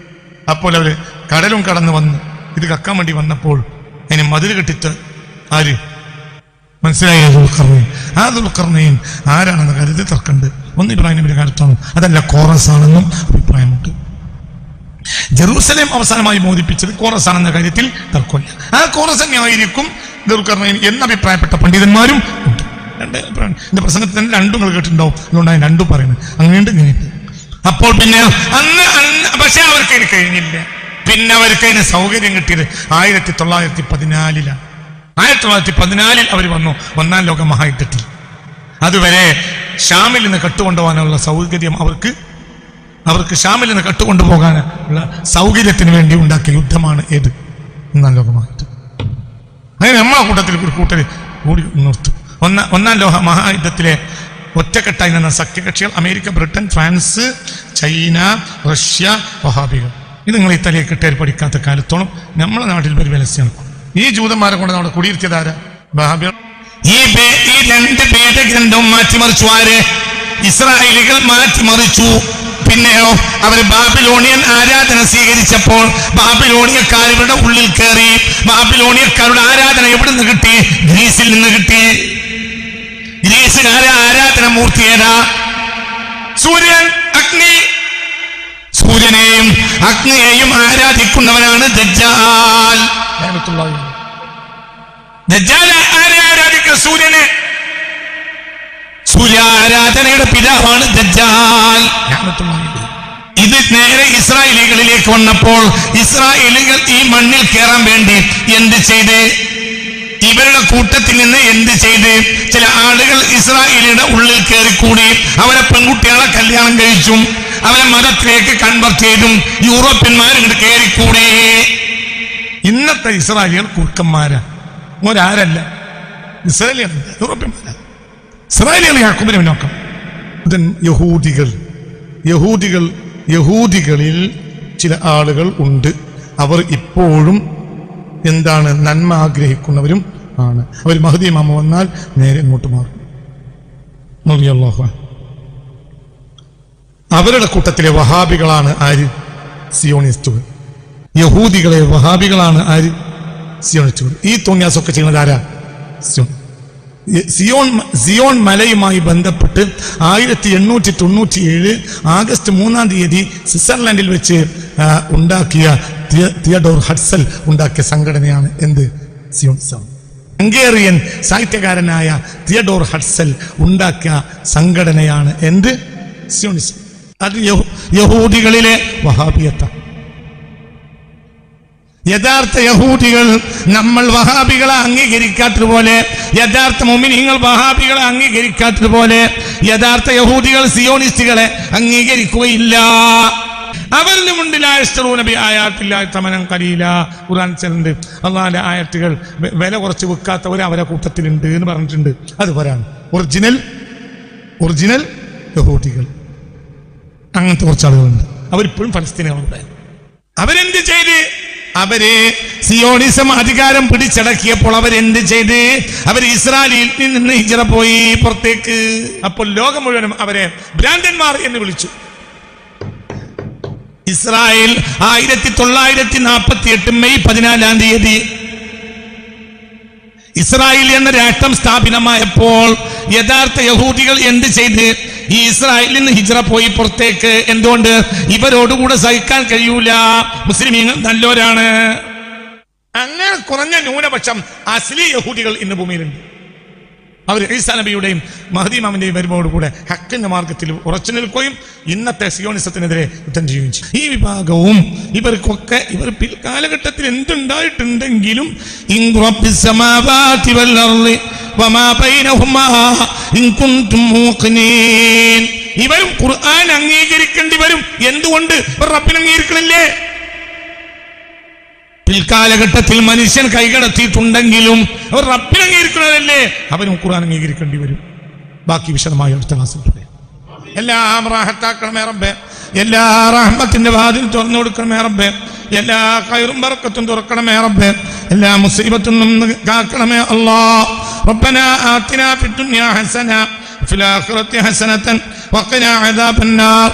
അപ്പോൾ അവര് കടലും കടന്ന് വന്ന് ഇത് കക്കാൻ വേണ്ടി വന്നപ്പോൾ അതിന് മതിൽ കെട്ടിച്ച് ആര്? മനസ്സിലായ ദുൽഖർനൈൻ. ആ ദുൽഖർനൈൻ ആരാണെന്ന് കരുതി തർക്കമുണ്ട്. ഒന്ന് ഇബ്രാഹിം നബിയുടെ കാലത്താണ്, അതല്ല കോറസ് ആണെന്നും അഭിപ്രായമുണ്ട്. ജെറൂസലേം അവസാനമായി മോദിപ്പിച്ചത് കോറസ് ആണെന്ന കാര്യത്തിൽ തർക്കമില്ല. ആ കോറസ് തന്നെയായിരിക്കും ദുൽഖർനൈൻ എന്ന് അഭിപ്രായപ്പെട്ട പണ്ഡിതന്മാരും ഉണ്ട്. 2 അഭിപ്രായം. എന്റെ പ്രസംഗത്തിൽ തന്നെ 2 കേട്ടിട്ടുണ്ടാവും. അതുകൊണ്ടാണ് 2 പറയുന്നത്. അങ്ങനെയുണ്ട് ഇങ്ങനെയുണ്ട്. അപ്പോൾ പിന്നെ അന്ന് പക്ഷെ അവർക്ക് അതിന് കഴിഞ്ഞില്ല. പിന്നെ അവർക്ക് അതിന് സൗകര്യം കിട്ടിയത് 1914. 1914 അവർ വന്നു 1-ാം ലോക മഹായുദ്ധത്തിൽ. അതുവരെ ഷാമിൽ നിന്ന് കട്ടുകൊണ്ടുപോകാനുള്ള സൗകര്യം അവർക്ക് ഷാമിൽ നിന്ന് കട്ടുകൊണ്ടുപോകാനുള്ള സൗകര്യത്തിന് വേണ്ടി ഉണ്ടാക്കിയ യുദ്ധമാണ് ഏത്? 1-ാം ലോക മഹായുദ്ധം. അങ്ങനെ നമ്മളെ കൂട്ടത്തിൽ ഒരു കൂട്ടര് കൂടി നിർത്തും. 1-ാം ലോക മഹായുദ്ധത്തിലെ ഒറ്റക്കെട്ടായി നിന്ന സഖ്യകക്ഷികൾ America, Britain, France, China, Russia, വഹാബികൾ. ഇത് നിങ്ങൾ ഇത്തലയെ കിട്ടിയാൽ പഠിക്കാത്ത കാലത്തോളം നമ്മളെ നാട്ടിൽ ഒരു വിലസ്യാണ്. ഈ ജൂതന്മാരെ കൊണ്ട് നമ്മുടെ കുടിയിരുത്തിയത് ആരാ? വഹാബികൾ. ഈ 2 ഭേദഗ്രന്ഥവും മാറ്റിമറിച്ചു. ആര്? ഇസ്രായേലികൾ മാറ്റിമറിച്ചു. പിന്നെയോ അവർ ബാബിലോണിയൻ ആരാധന സ്വീകരിച്ചപ്പോൾ ബാബിലോണിയക്കാരുടെ ഉള്ളിൽ കയറി. ബാബിലോണിയക്കാരുടെ ആരാധന എവിടെ നിന്ന് കിട്ടി? ഗ്രീസിൽ നിന്ന് കിട്ടി. ഗ്രീസുകാരെ ആരാധന മൂർത്തിയേതാ? സൂര്യൻ, അഗ്നി. സൂര്യനെയും അഗ്നിയെയും ആരാധിക്കുന്നവനാണ് ദജ്ജാൽ. ദജ്ജാൽ ആരെ ആരാധിക്കുക? സൂര്യനെ. സൂര്യാരാധനയുടെ പിതാവാണ് ദജ്ജാൽ. ഇത് നേരെ ഇസ്രായേലികളിലേക്ക് വന്നപ്പോൾ ഇസ്രായേലികൾ ഈ മണ്ണിൽ കയറാൻ വേണ്ടി എന്ത് ചെയ്ത്? ഇവരുടെ കൂട്ടത്തിൽ നിന്ന് എന്ത് ചെയ്ത്? ചില ആളുകൾ ഇസ്രായേലിയുടെ ഉള്ളിൽ കയറിക്കൂടി. അവരെ പെൺകുട്ടികളെ കല്യാണം കഴിച്ചും അവരെ മതത്തിലേക്ക് കൺവെർട്ട് ചെയ്തും യൂറോപ്യന്മാരിങ്ങോട്ട് കയറിക്കൂടി. ഇന്നത്തെ ഇസ്രായേലികൾ കുറുക്കന്മാരാ. ഒരാരല്ല, ഇസ്രായേലിയർ, യൂറോപ്യന്മാരാ. ഇസ്രായേലികൾ യാക്കൂബിനെ നോക്കാം. യഹൂദികളിൽ ചില ആളുകൾ ഉണ്ട്. അവർ ഇപ്പോഴും എന്താണ്? നന്മ ആഗ്രഹിക്കുന്നവരും ആണ്. അവർ മഹ്ദി ഇമാം വന്നാൽ നേരെ ഇങ്ങോട്ട് മാറും. അവരുടെ കൂട്ടത്തിലെ വഹാബികളാണ് ആര്? സിയോണിസ്റ്റുകൾ. യഹൂദികളെ വഹാബികളാണ് ആര്? സിയോണിസ്റ്റുകൾ. ഈ തോന്നിയാസൊക്കെ ചെയ്യുന്നത് ആരാ? സിയോൺ മലയുമായി ബന്ധപ്പെട്ട് 1897 ആഗസ്റ്റ് 3-ാം തീയതി സ്വിറ്റ്സർലൻഡിൽ വെച്ച് ഉണ്ടാക്കിയ തിയഡോർ ഹഡ്സൽ ഉണ്ടാക്കിയ സംഘടനയാണ് എന്ത്? സിയോണിസം. ഹംഗേറിയൻ സാഹിത്യകാരനായ തിയഡോർ ഹഡ്സൽ ഉണ്ടാക്കിയ സംഘടനയാണ് എന്ത്? സിയോണിസം. അത് യഹൂദികളിലെ വഹാബിയത്ത. യഥാർത്ഥ യഹൂദികൾ നമ്മൾ വഹാബികളെ അംഗീകരിക്കാത്തതുപോലെ, യഥാർത്ഥ മുഅ്മിനീങ്ങൾ വഹാബികളെ അംഗീകരിക്കാത്തതുപോലെ യഥാർത്ഥ യഹൂദികൾ സിയോണിസ്റ്റുകളെ അംഗീകരിക്കുകയില്ല. അവരുടെ മുന്നിൽ ഖുർആൻ ചെല്ലുണ്ട്. അള്ളാഹിന്റെ ആയത്തുകൾ വില കുറച്ച് വെക്കാത്തവർ അവരെ കൂട്ടത്തിലുണ്ട് എന്ന് പറഞ്ഞിട്ടുണ്ട്. അത് പോരാണ്. ഒറിജിനൽ യഹൂദികൾ അങ്ങനത്തെ കുറച്ച് ആളുകളുണ്ട്. അവരിപ്പോഴും ഫലസ്തീനുകളുണ്ട്. അവരെന്ത് ചെയ്ത്? അവര് സിയോണിസം അധികാരം പിടിച്ചടക്കിയപ്പോൾ അവരെന്ത് ചെയ്ത്? അവർ ഇസ്രായേലിൽ നിന്ന് ഹിജ്റ പോയി പുറത്തേക്ക്. അപ്പോൾ ലോകം മുഴുവനും അവരെ ഭ്രാന്തന്മാർ എന്ന് വിളിച്ചു. ഇസ്രായേൽ 1948 മെയ് 14-ാം തീയതി ഇസ്രായേൽ എന്ന രാഷ്ട്രം സ്ഥാപിതമായപ്പോൾ യഥാർത്ഥ യഹൂദികൾ എന്ത് ചെയ്ത്? ഈ ഇസ്രായേലിൽ നിന്ന് ഹിജ്റ പോയി പുറത്തേക്ക്. എന്തുകൊണ്ട്? ഇവരോടുകൂടെ സഹിക്കാൻ കഴിയൂല, മുസ്ലിമീങ്ങൾ നല്ലോരാണ്. അങ്ങനെ കുറഞ്ഞ ന്യൂനപക്ഷം അസ്ലി യഹൂദികൾ ഇന്ന് ഭൂമിയിലുണ്ട്. അവർ ഈസാ നബിയുടെയും മഹദി ഇമാമിന്റെയും വരുമ്പോടുകൂടെ ഹക്കിന്റെ മാർഗത്തിൽ ഉറച്ചു നിൽക്കുകയും ഇന്നത്തെ സിയോണിസത്തിനെതിരെ യുദ്ധം ചെയ്യുകയും ചെയ്യും. ഈ വിഭാഗവും ഇവർക്കൊക്കെ ഇവർ പിൽക്കാലഘട്ടത്തിൽ എന്തുണ്ടായിട്ടുണ്ടെങ്കിലും ഇവരും ഖുർആൻ അംഗീകരിക്കേണ്ടി വരും. എന്തുകൊണ്ട്? റബ്ബിനെ അംഗീകരിക്കണില്ലേ? പിൽക്കാലഘട്ടത്തിൽ മനുഷ്യൻ കൈകടത്തിയിട്ടുണ്ടെങ്കിലും അവർ റബ്ബിനെ അംഗീകരിക്കുന്നതല്ലേ? അവരും ഖുർആൻ അംഗീകരിക്കേണ്ടി വരും. ബാക്കി വിശദമായി അടുത്ത ക്ലാസ്സിൽ പറയാം. എല്ലാം റാഹത്താക്കണമേ റബ്ബേ. എല്ലാ റഹ്മത്തിന്റെ വാതിൽ തുറന്നു കൊടുക്കണമേ റബ്ബേ. എല്ലാ ഖൈറും ബറക്കത്തും തുറക്കണമേ റബ്ബേ. എല്ലാ മുസീബത്തും കാക്കണമേ അല്ലാഹ്. റബ്ബനാ ആതിനാ ഫിദ്ദുനിയാ ഹസന വഫിൽ ആഖിറതി ഹസനതൻ വഖിനാ അദാബന്നാർ.